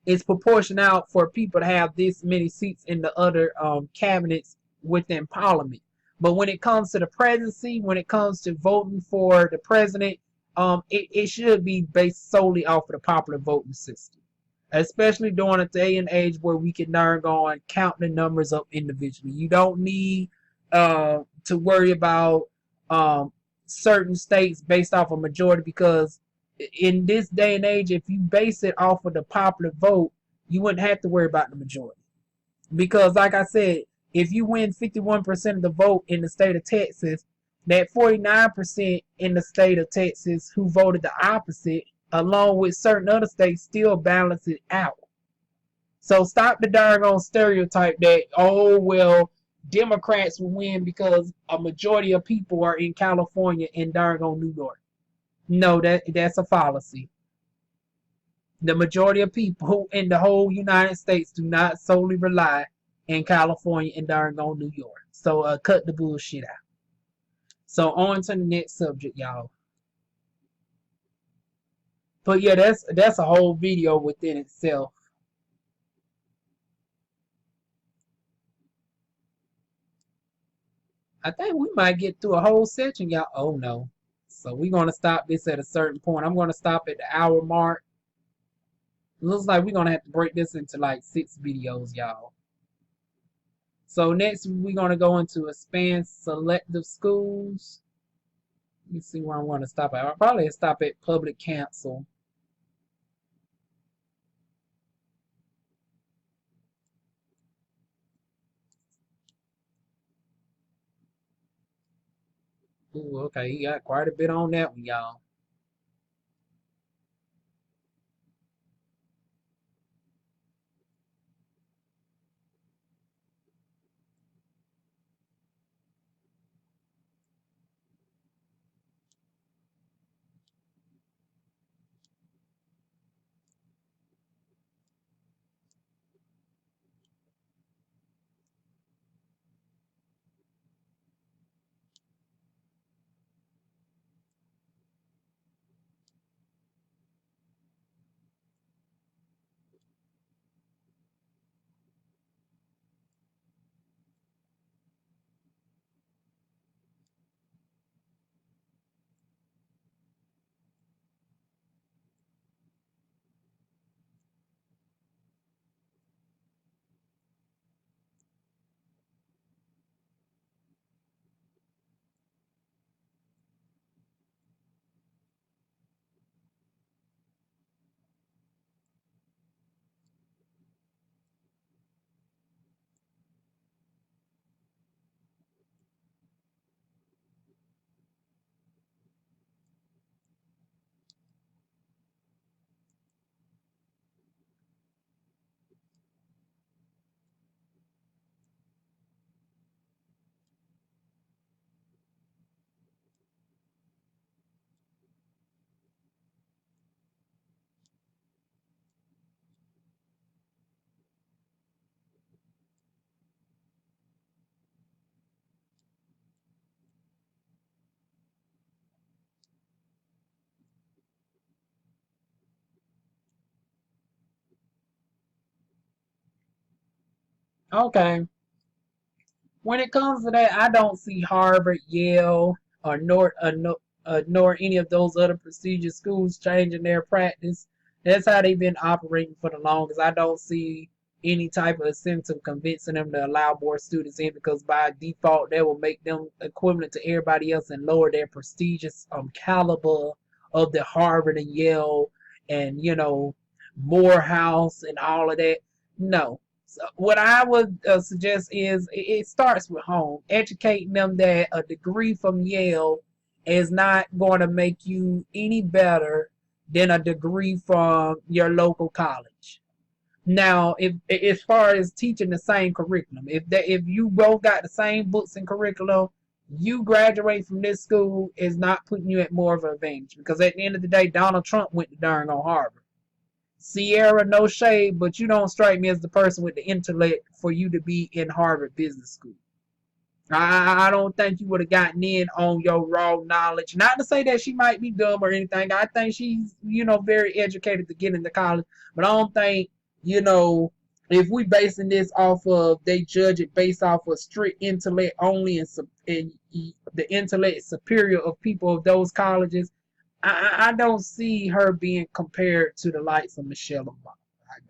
it's proportional for people to have this many seats in the other cabinets within Parliament. But when it comes to the presidency, when it comes to voting for the president, it should be based solely off of the popular voting system, especially during a day and age where we can now go and count the numbers up individually. You don't need to worry about certain states based off a majority, because in this day and age, if you base it off of the popular vote, you wouldn't have to worry about the majority. Because, like I said, if you win 51% of the vote in the state of Texas, that 49% in the state of Texas who voted the opposite, along with certain other states, still balance it out. So stop the darn stereotype that, oh, well, Democrats will win because a majority of people are in California and darn New York. No, that's a fallacy. The majority of people in the whole United States do not solely rely in California and darn New York. So cut the bullshit out. So on to the next subject, y'all. But yeah, that's a whole video within itself. I think we might get through a whole section, y'all. Oh no. So we're gonna stop this at a certain point. I'm gonna stop at the hour mark. It looks like we're gonna have to break this into like 6 videos, y'all. So next we're gonna go into expand selective schools. Let me see where I want to stop at. I'll probably stop at public council. Ooh, okay, he got quite a bit on that one, y'all. Okay. When it comes to that, I don't see Harvard, Yale, or nor any of those other prestigious schools changing their practice. That's how they've been operating for the longest. I don't see any type of incentive convincing them to allow more students in because by default that will make them equivalent to everybody else and lower their prestigious caliber of the Harvard and Yale and Morehouse and all of that. No, so what I would suggest is it starts with home, educating them that a degree from Yale is not going to make you any better than a degree from your local college. Now, if as far as teaching the same curriculum, if you both got the same books and curriculum, you graduate from this school is not putting you at more of an advantage because at the end of the day, Donald Trump went to darn on Harvard. Sierra, no shade, but you don't strike me as the person with the intellect for you to be in Harvard Business School. I don't think you would have gotten in on your raw knowledge. Not to say that she might be dumb or anything. I think she's, very educated to get into college. But I don't think, you know, if we basing this off of they judge it based off of strict intellect only and the intellect superior of people of those colleges, I don't see her being compared to the likes of Michelle Obama.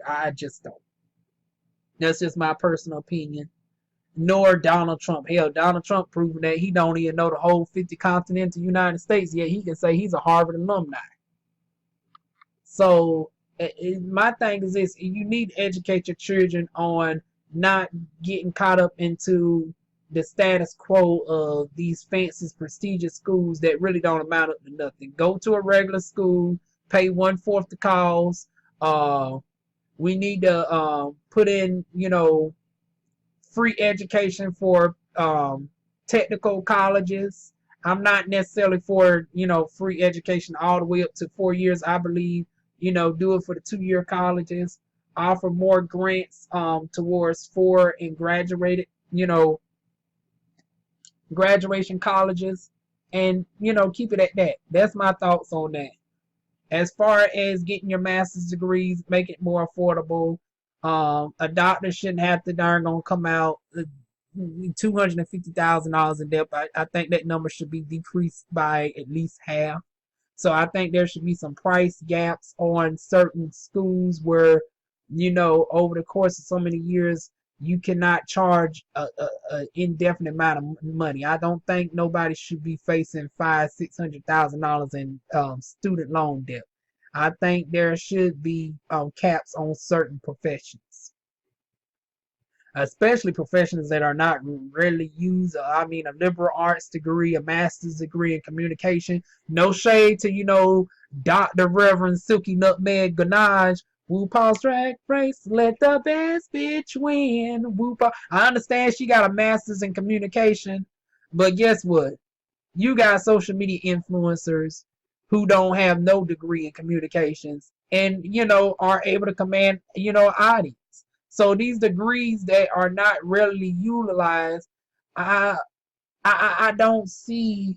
I just don't. That's just my personal opinion. Nor Donald Trump. Hell, Donald Trump proving that he don't even know the whole 50 continental United States yet. He can say he's a Harvard alumni. So my thing is this: you need to educate your children on not getting caught up into the status quo of these fancy, prestigious schools that really don't amount up to nothing. Go to a regular school, pay 1/4 the cost. Uh, we need to put in, free education for technical colleges. I'm not necessarily for, free education all the way up to 4 years. I believe, do it for the 2-year colleges, offer more grants towards 4 and graduation colleges, and, keep it at that. That's my thoughts on that. As far as getting your master's degrees, make it more affordable. A doctor shouldn't have to darn gonna come out $250,000 in debt. I think that number should be decreased by at least half. So I think there should be some price gaps on certain schools where, over the course of so many years, you cannot charge a indefinite amount of money. I don't think nobody should be facing $500,000-$600,000 in student loan debt. I think there should be caps on certain professions, especially professions that are not rarely used. I mean, a liberal arts degree, a master's degree in communication. No shade to, Dr. Reverend Silky Nutmeg Ganache. RuPaul's Drag Race, let the best bitch win. RuPaul. I understand she got a master's in communication, but guess what? You got social media influencers who don't have no degree in communications and, are able to command, audience. So these degrees that are not readily utilized, I I don't see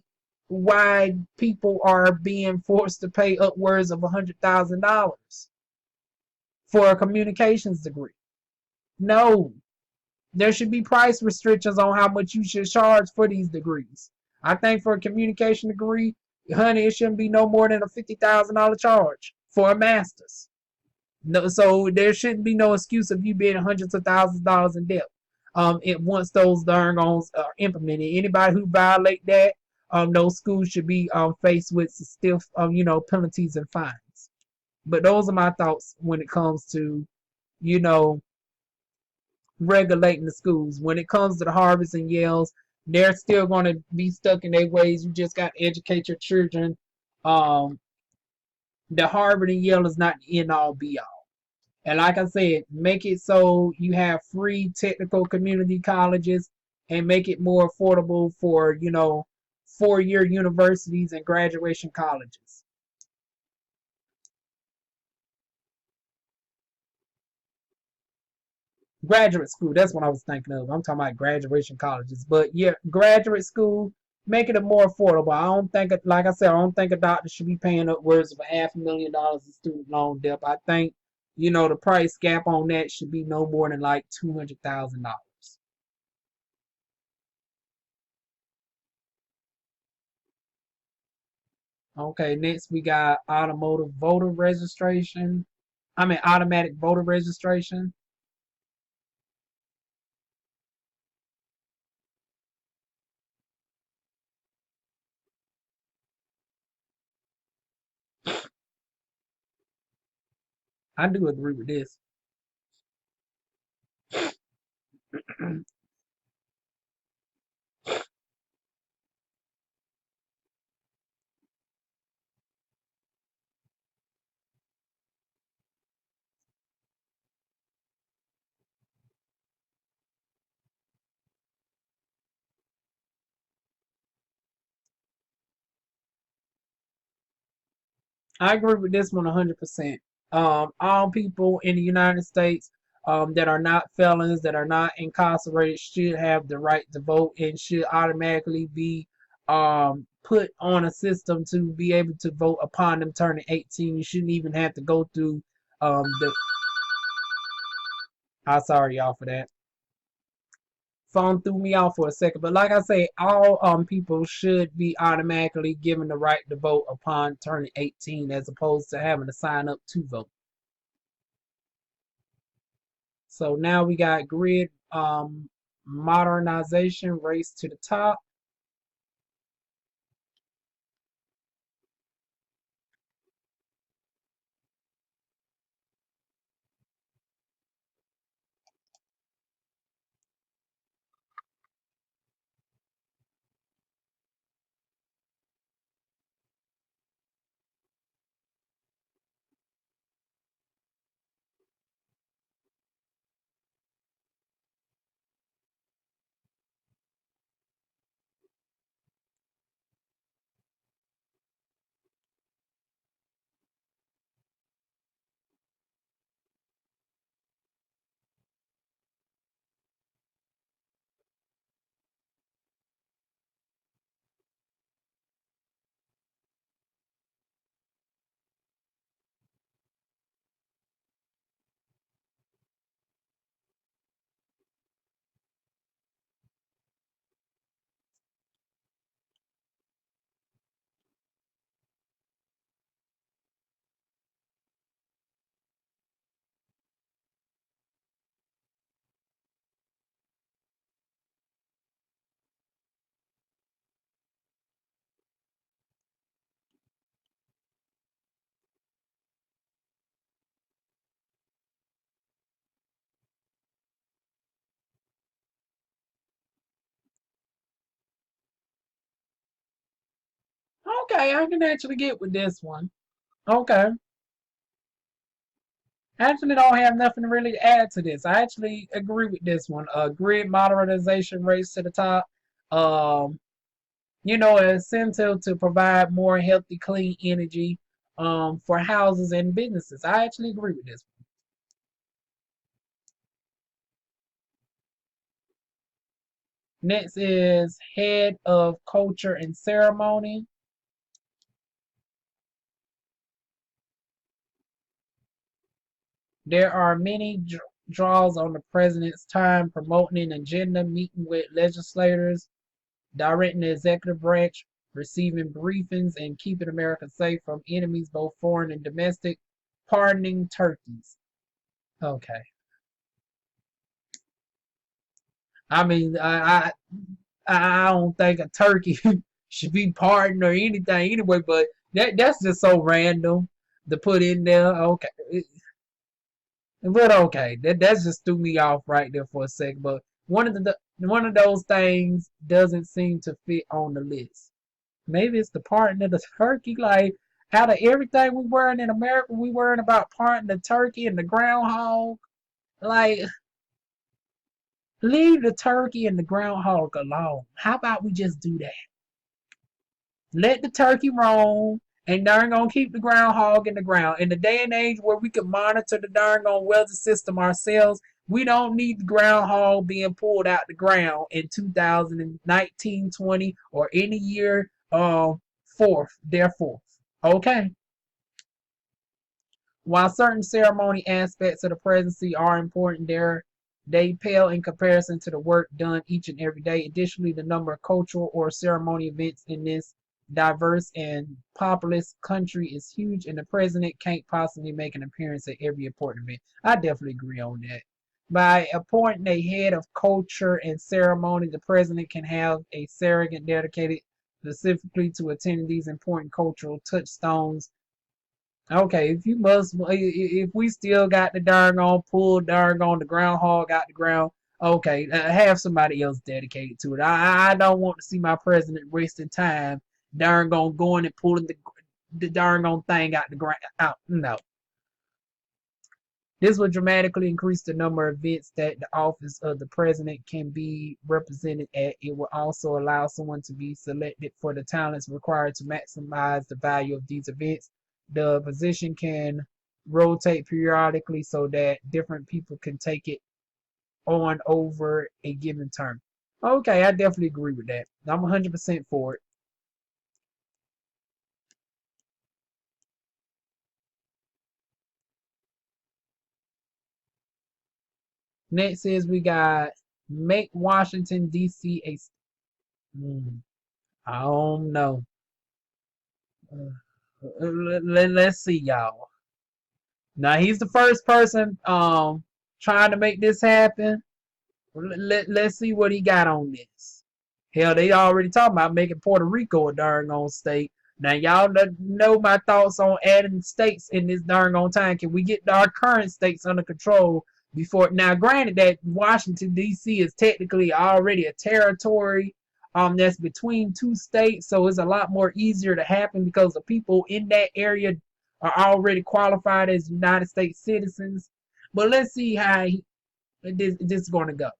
why people are being forced to pay upwards of $100,000 for a communications degree. No, there should be price restrictions on how much you should charge for these degrees. I think for a communication degree, honey, it shouldn't be no more than a $50,000 charge for a master's. No, so there shouldn't be no excuse of you being hundreds of thousands of dollars in debt. Once those darn goals are implemented, anybody who violate that, those schools should be faced with stiff, penalties and fines. But those are my thoughts when it comes to, you know, regulating the schools. When it comes to the Harvards and Yales, they're still going to be stuck in their ways. You just got to educate your children. Um, the Harvard and Yale is not the end all be all. And like I said, make it so you have free technical community colleges and make it more affordable for, 4-year universities and graduation colleges. Graduate school, that's what I was thinking of. I'm talking about graduation colleges. But yeah, graduate school, make it more affordable. I don't think, like I said, I don't think a doctor should be paying upwards of $500,000 in student loan debt. I think The price gap on that should be no more than like $200,000. Okay, next we got automotive voter registration. I mean, automatic voter registration. I do agree with this. I agree with this one 100%. All people in the United States that are not felons, that are not incarcerated, should have the right to vote and should automatically be put on a system to be able to vote upon them turning 18. You shouldn't even have to go through the. I'm sorry, y'all, for that. Phone threw me off for a second, but like I say, all people should be automatically given the right to vote upon turning 18, as opposed to having to sign up to vote. So now we got grid modernization, race to the top. Okay, I can actually get with this one. Okay. I actually don't have nothing to really add to this. I actually agree with this one. Grid modernization, race to the top. Um, essential to provide more healthy, clean energy for houses and businesses. I actually agree with this. Next is head of culture and ceremony. There are many draws on the president's time promoting an agenda, meeting with legislators, directing the executive branch, receiving briefings, and keeping America safe from enemies, both foreign and domestic, pardoning turkeys. Okay. I mean, I don't think a turkey should be pardoned or anything anyway, but that's just so random to put in there. Okay, but okay, that's just threw me off right there for a second. But one of those things doesn't seem to fit on the list. Maybe it's the parting of the turkey. Like out of everything we wearing in America, we worrying about parting the turkey and the groundhog. Like leave the turkey and the groundhog alone. How about we just do that? Let the turkey roam, and darn gonna keep the groundhog in the ground. In the day and age where we can monitor the darn gone weather system ourselves, we don't need the groundhog being pulled out the ground in 2019, 20, or any year fourth, their fourth. Okay. While certain ceremony aspects of the presidency are important, they pale in comparison to the work done each and every day. Additionally, the number of cultural or ceremony events in this diverse and populous country is huge, and the president can't possibly make an appearance at every important event. I definitely agree on that. By appointing a head of culture and ceremony, the president can have a surrogate dedicated specifically to attending these important cultural touchstones. Okay, if we still got the darn on pull, darn on the groundhog out the ground, okay, have somebody else dedicated to it. I don't want to see my president wasting time, darn on going and pulling the darn on thing out the ground out. No, this would dramatically increase the number of events that the office of the president can be represented at. It will also allow someone to be selected for the talents required to maximize the value of these events. The position can rotate periodically so that different people can take it on over a given term. Okay, I definitely agree with that. I'm 100% for it. Next is we got make Washington D.C. a. I don't know. Let's see, y'all. Now he's the first person trying to make this happen. Let's see what he got on this. Hell, they already talking about making Puerto Rico a darn on state. Now y'all know my thoughts on adding states in this darn on time. Can we get our current states under control before? Now, granted that Washington D.C. is technically already a territory that's between two states, so it's a lot more easier to happen because the people in that area are already qualified as United States citizens. But let's see how this is going to go.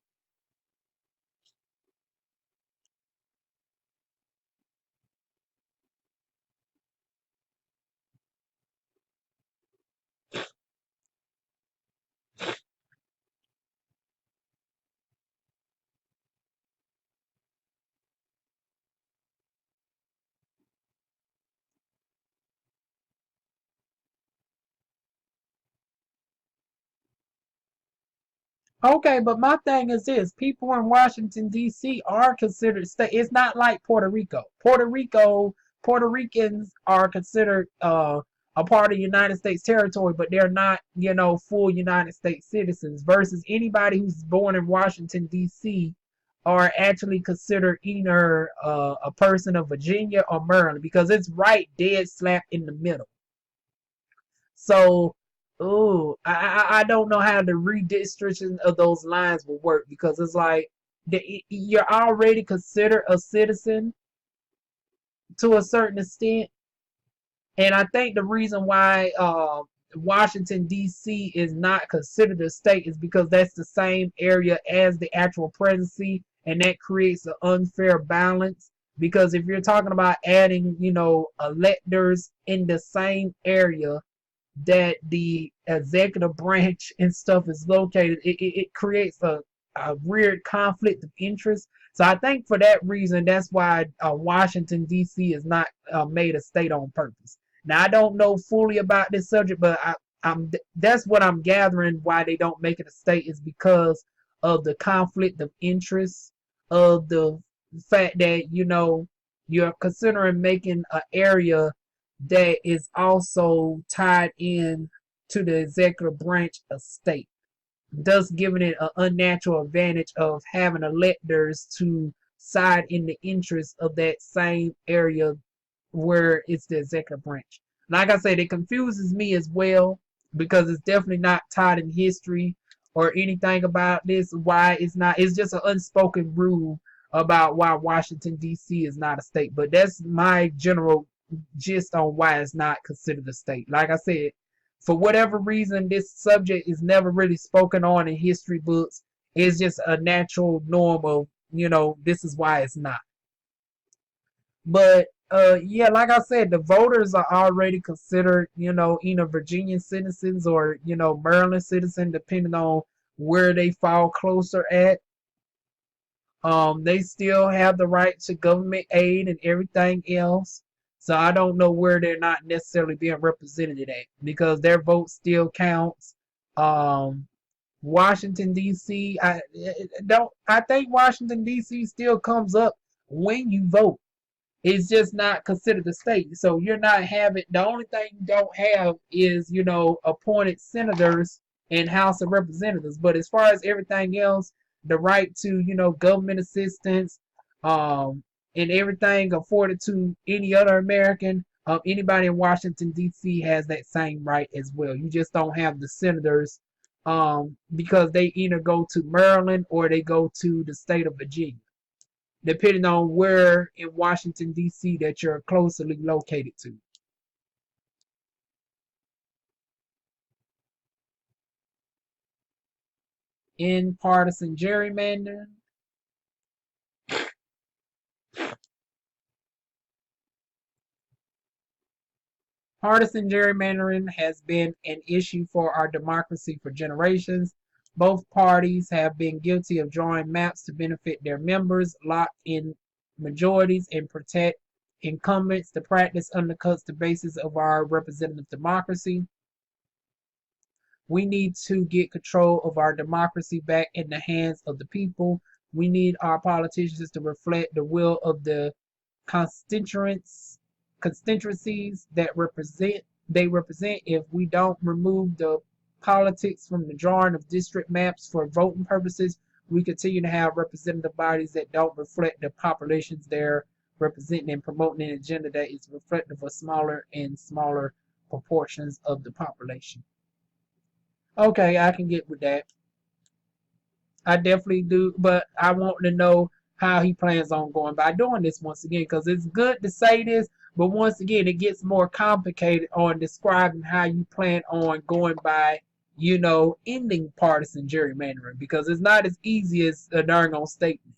Okay, but my thing is this: people in Washington D.C. are considered state. It's not like Puerto Rico. Puerto Ricans are considered a part of United States territory, but they're not, full United States citizens. Versus anybody who's born in Washington D.C. are actually considered either a person of Virginia or Maryland because it's right dead slap in the middle. So, ooh, I don't know how the redistribution of those lines will work because it's like you're already considered a citizen to a certain extent, and I think the reason why Washington D.C. is not considered a state is because that's the same area as the actual presidency, and that creates an unfair balance. Because if you're talking about adding, electors in the same area that the executive branch and stuff is located, it creates a weird conflict of interest. So I think for that reason, that's why Washington D.C. is not made a state on purpose. Now I don't know fully about this subject, but that's what I'm gathering why they don't make it a state is because of the conflict of interest of the fact that you're considering making an area that is also tied in to the executive branch of state, thus giving it an unnatural advantage of having electors to side in the interest of that same area where it's the executive branch. Like I said, it confuses me as well because it's definitely not taught in history or anything about this. Why it's not, it's just an unspoken rule about why Washington D.C. is not a state. But that's my general gist on why it's not considered a state. Like I said, for whatever reason, this subject is never really spoken on in history books. It's just a natural norm of, this is why it's not. But yeah, like I said, the voters are already considered, either Virginian citizens or, Maryland citizen, depending on where they fall closer at. They still have the right to government aid and everything else. So I don't know where they're not necessarily being represented at because their vote still counts. Um, Washington D.C. I think Washington D.C. still comes up when you vote. It's just not considered a state. So you're not having the only thing you don't have is, appointed senators and House of Representatives. But as far as everything else, the right to, government assistance, and everything afforded to any other American, anybody in Washington D.C. has that same right as well. You just don't have the senators, because they either go to Maryland or they go to the state of Virginia, depending on where in Washington, D.C. that you're closely located to. In partisan gerrymandering, partisan gerrymandering has been an issue for our democracy for generations. Both parties have been guilty of drawing maps to benefit their members, lock in majorities, and protect incumbents. The practice undercuts the basis of our representative democracy. We need to get control of our democracy back in the hands of the people. We need our politicians to reflect the will of the constituencies that represent. If we don't remove the politics from the drawing of district maps for voting purposes, we continue to have representative bodies that don't reflect the populations they're representing and promoting an agenda that is reflective of smaller and smaller proportions of the population. Okay, I can get with that. I definitely do, but I want to know how he plans on going by doing this once again, because it's good to say this, but once again, it gets more complicated on describing how you plan on going by, ending partisan gerrymandering, because it's not as easy as a darn on statement.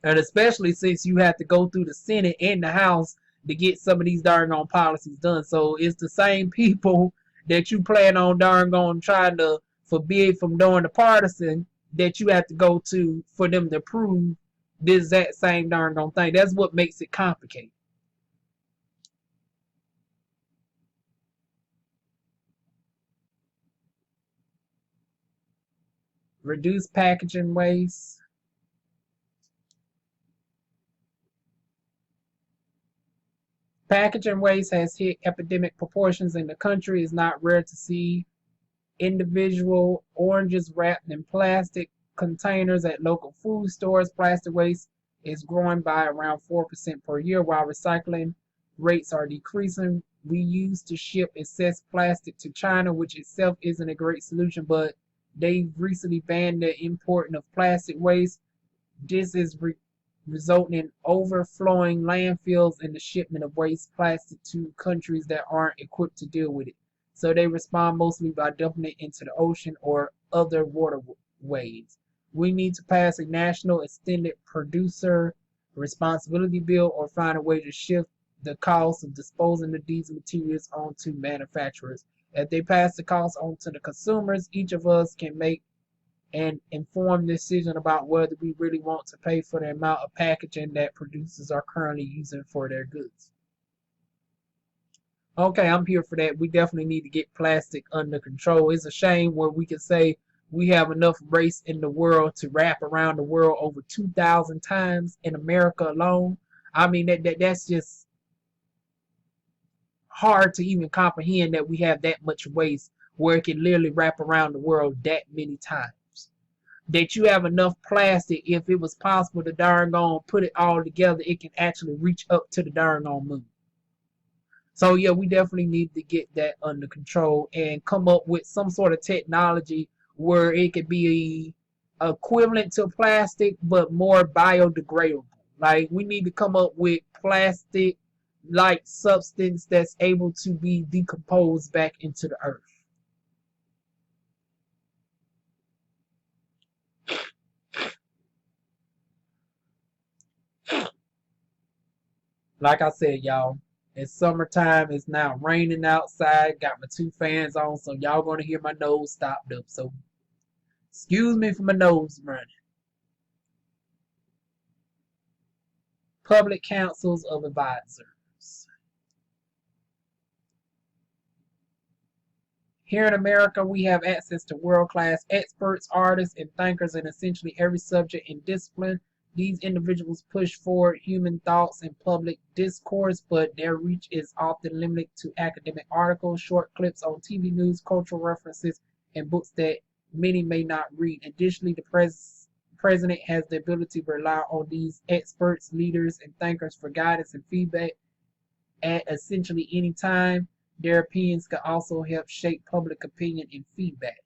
And especially since you have to go through the Senate and the House to get some of these darn on policies done. So it's the same people that you plan on darn on trying to forbid from doing the partisan that you have to go to for them to approve this that same darn on thing. That's what makes it complicated. Reduce packaging waste. Packaging waste has hit epidemic proportions in the country. It's not rare to see individual oranges wrapped in plastic containers at local food stores. Plastic waste is growing by around 4% per year, while recycling rates are decreasing. We used to ship excess plastic to China, which itself isn't a great solution, but they've recently banned the importing of plastic waste. This is resulting in overflowing landfills and the shipment of waste plastic to countries that aren't equipped to deal with it. So they respond mostly by dumping it into the ocean or other waterways. We need to pass a national extended producer responsibility bill or find a way to shift the cost of disposing of these materials onto manufacturers. If they pass the cost on to the consumers, each of us can make an informed decision about whether we really want to pay for the amount of packaging that producers are currently using for their goods. Okay, I'm here for that. We definitely need to get plastic under control. It's a shame where we can say we have enough race in the world to wrap around the world over 2,000 times in America alone. I mean, that's just hard to even comprehend that we have that much waste where it can literally wrap around the world that many times. That you have enough plastic, if it was possible to darn on put it all together, it can actually reach up to the darn on moon. So yeah, we definitely need to get that under control and come up with some sort of technology where it could be equivalent to plastic but more biodegradable. Like we need to come up with plastic like substance that's able to be decomposed back into the earth. Like I said, y'all, it's summertime. It's now raining outside. Got my two fans on, so y'all gonna hear my nose stopped up. So excuse me for my nose running. public councils of advisors. Here in America, we have access to world-class experts, artists, and thinkers in essentially every subject and discipline. These individuals push forward human thoughts in public discourse, but their reach is often limited to academic articles, short clips on TV news, cultural references, and books that many may not read. Additionally, the president has the ability to rely on these experts, leaders, and thinkers for guidance and feedback at essentially any time. Their opinions can also help shape public opinion and feedback.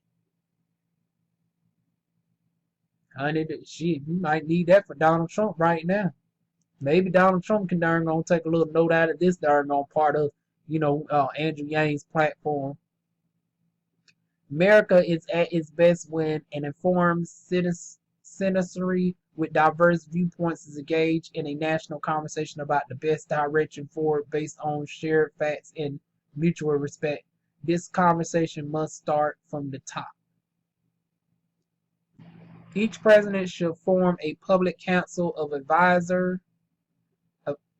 Honey, shit, you might need that for Donald Trump right now. Maybe Donald Trump can darn gonna take a little note out of this darn on part of, Andrew Yang's platform. America is at its best when an informed citizenry with diverse viewpoints is engaged in a national conversation about the best direction forward based on shared facts and mutual respect. This conversation must start from the top. Each president should form a public council of advisors.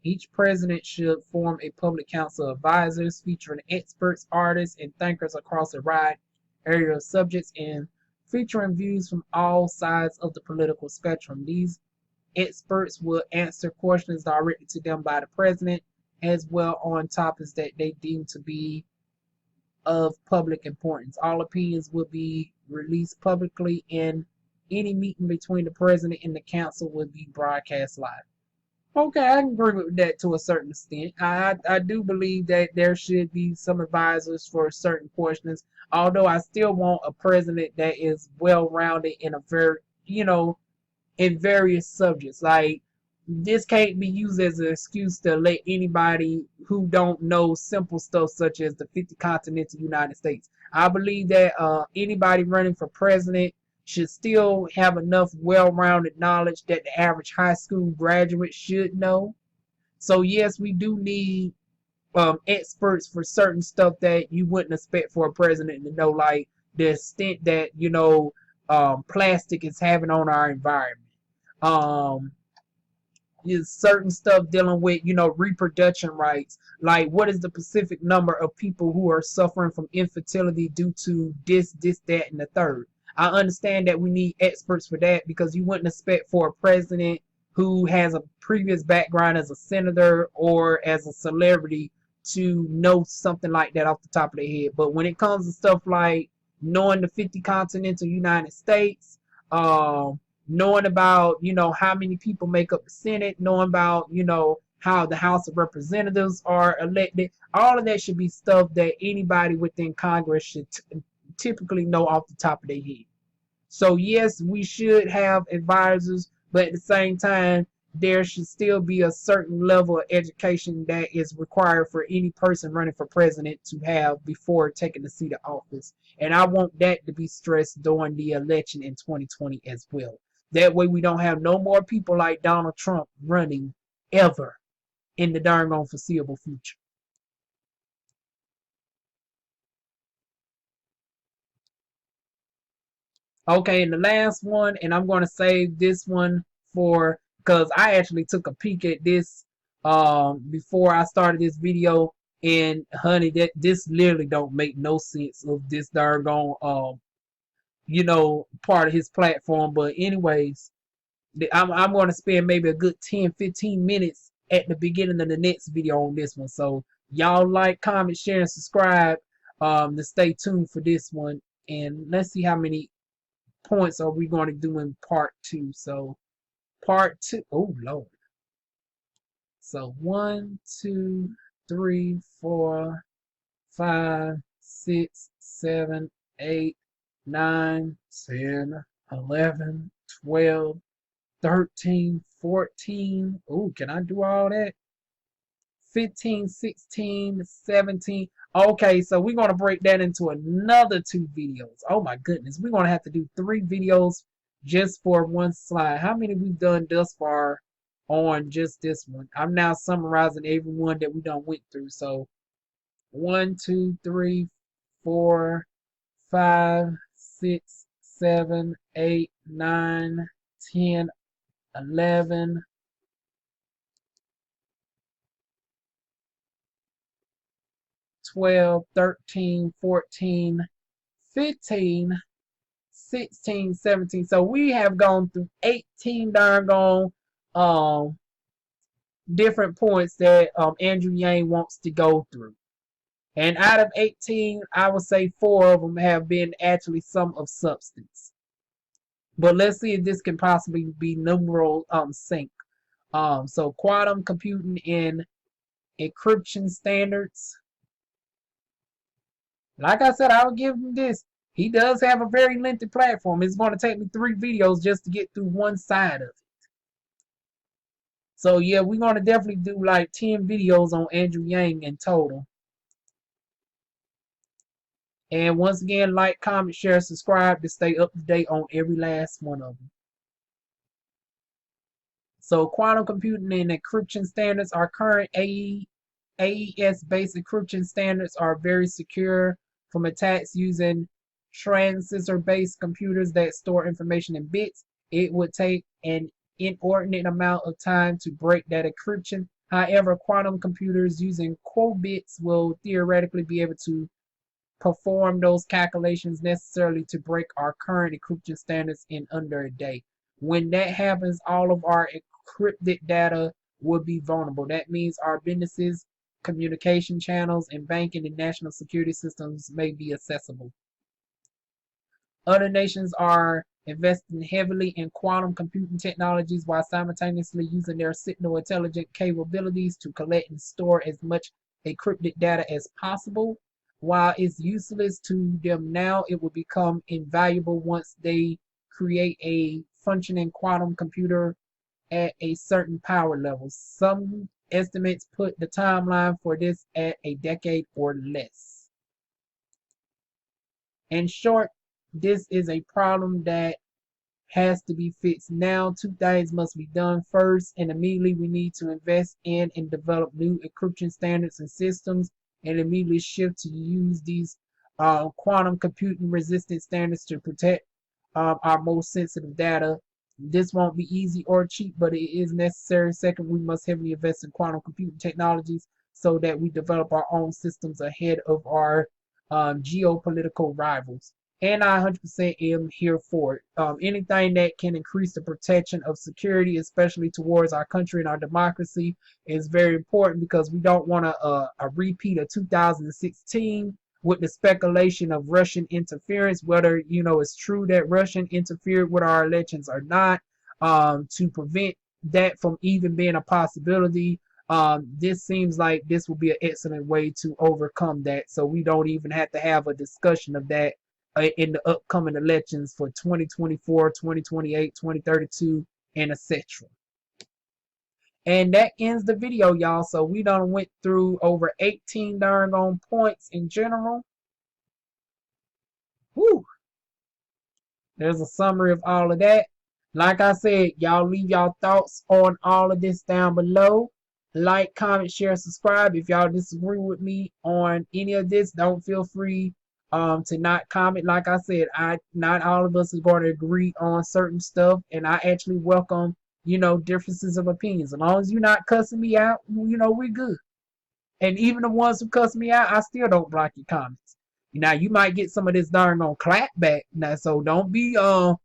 Each president should form a public council of advisors featuring experts, artists, and thinkers across a wide area of subjects and featuring views from all sides of the political spectrum. These experts will answer questions directed to them by the president as well on topics that they deem to be of public importance. All opinions will be released publicly, and any meeting between the president and the council will be broadcast live. Okay, I can agree with that to a certain extent. I do believe that there should be some advisors for certain questions, although I still want a president that is well rounded in a very, in various subjects. Like, this can't be used as an excuse to let anybody who don't know simple stuff such as the 50 continents of the United States. I believe that anybody running for president should still have enough well-rounded knowledge that the average high school graduate should know. So yes, we do need experts for certain stuff that you wouldn't expect for a president to know, like the extent that plastic is having on our environment. Is certain stuff dealing with reproduction rights, like what is the specific number of people who are suffering from infertility due to this, that, and the third. I understand that we need experts for that because you wouldn't expect for a president who has a previous background as a senator or as a celebrity to know something like that off the top of their head. But when it comes to stuff like knowing the 50 continents of the United States, knowing about how many people make up the Senate, knowing about how the House of Representatives are elected, all of that should be stuff that anybody within Congress should typically know off the top of their head. So yes, we should have advisors, but at the same time, there should still be a certain level of education that is required for any person running for president to have before taking the seat of office. And I want that to be stressed during the election in 2020 as well. That way we don't have no more people like Donald Trump running ever in the darn foreseeable future. Okay, and the last one, and I'm going to save this one for, because I actually took a peek at this before I started this video, and honey, that this literally don't make no sense of this darn part of his platform. But anyways, I'm going to spend maybe a good 10-15 minutes at the beginning of the next video on this one. So y'all like, comment, share, and subscribe to stay tuned for this one. And let's see how many points are we going to do in part 2. So part 2, oh Lord. So 1, 2, 3, 4, 5, 6, 7, 8, 9, 10, 11, 12, 13, 14. Oh, can I do all that? 15, 16, 17. Okay, so we're going to break that into another 2 videos. Oh my goodness, we're going to have to do 3 videos just for one slide. How many we've done thus far on just this one? I'm now summarizing every one that we done went through. So 1, 2, 3, 4, 5, 6, 7, 8, 9, 10, 11, 12, 13, 14, 15, 16, 17. So we have gone through 18 darn gone different points that Andrew Yang wants to go through. And out of 18, I would say 4 of them have been actually some of substance. But let's see if this can possibly be numeral sync. So quantum computing and encryption standards. Like I said, I will give him this. He does have a very lengthy platform. It's going to take me 3 videos just to get through one side of it. So yeah, we're going to definitely do like 10 videos on Andrew Yang in total. And once again, like, comment, share, subscribe to stay up to date on every last one of them. So quantum computing and encryption standards, our current AES-based encryption standards are very secure from attacks using transistor-based computers that store information in bits. It would take an inordinate amount of time to break that encryption. However, quantum computers using qubits will theoretically be able to perform those calculations necessarily to break our current encryption standards in under a day. When that happens, all of our encrypted data will be vulnerable. That means our businesses, communication channels, and banking and national security systems may be accessible. Other nations are investing heavily in quantum computing technologies while simultaneously using their signal intelligence capabilities to collect and store as much encrypted data as possible. While it's useless to them now, it will become invaluable once they create a functioning quantum computer at a certain power level. Some estimates put the timeline for this at a decade or less. In short, this is a problem that has to be fixed now. 2 things must be done. First, and immediately, we need to invest in and develop new encryption standards and systems, and immediately shift to use these quantum computing resistant standards to protect our most sensitive data. This won't be easy or cheap, but it is necessary. Second, we must heavily invest in quantum computing technologies so that we develop our own systems ahead of our geopolitical rivals. And I 100% am here for it. Anything that can increase the protection of security, especially towards our country and our democracy, is very important because we don't want a repeat of 2016 with the speculation of Russian interference, whether it's true that Russian interfered with our elections or not. To prevent that from even being a possibility, this seems like this will be an excellent way to overcome that, so we don't even have to have a discussion of that in the upcoming elections for 2024, 2028, 2032, and etc. And that ends the video, y'all. So we done went through over 18 darn on points in general. Whew. There's a summary of all of that. Like I said, y'all leave y'all thoughts on all of this down below. Like, comment, share, subscribe. If y'all disagree with me on any of this, don't feel free to not comment. Like I said, not all of us is going to agree on certain stuff, and I actually welcome differences of opinions. As long as you're not cussing me out, we're good. And even the ones who cuss me out, I still don't block your comments. Now you might get some of this darn on clap back. Now, so don't be darn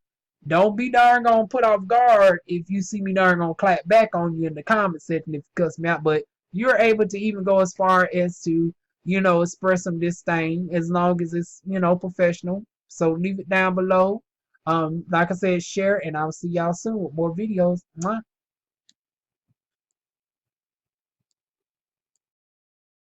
gonna put off guard if you see me darn gonna clap back on you in the comment section if you cuss me out. But you're able to even go as far as to express some disdain as long as it's professional. So leave it down below. Like I said, share, and I'll see y'all soon with more videos. Mwah.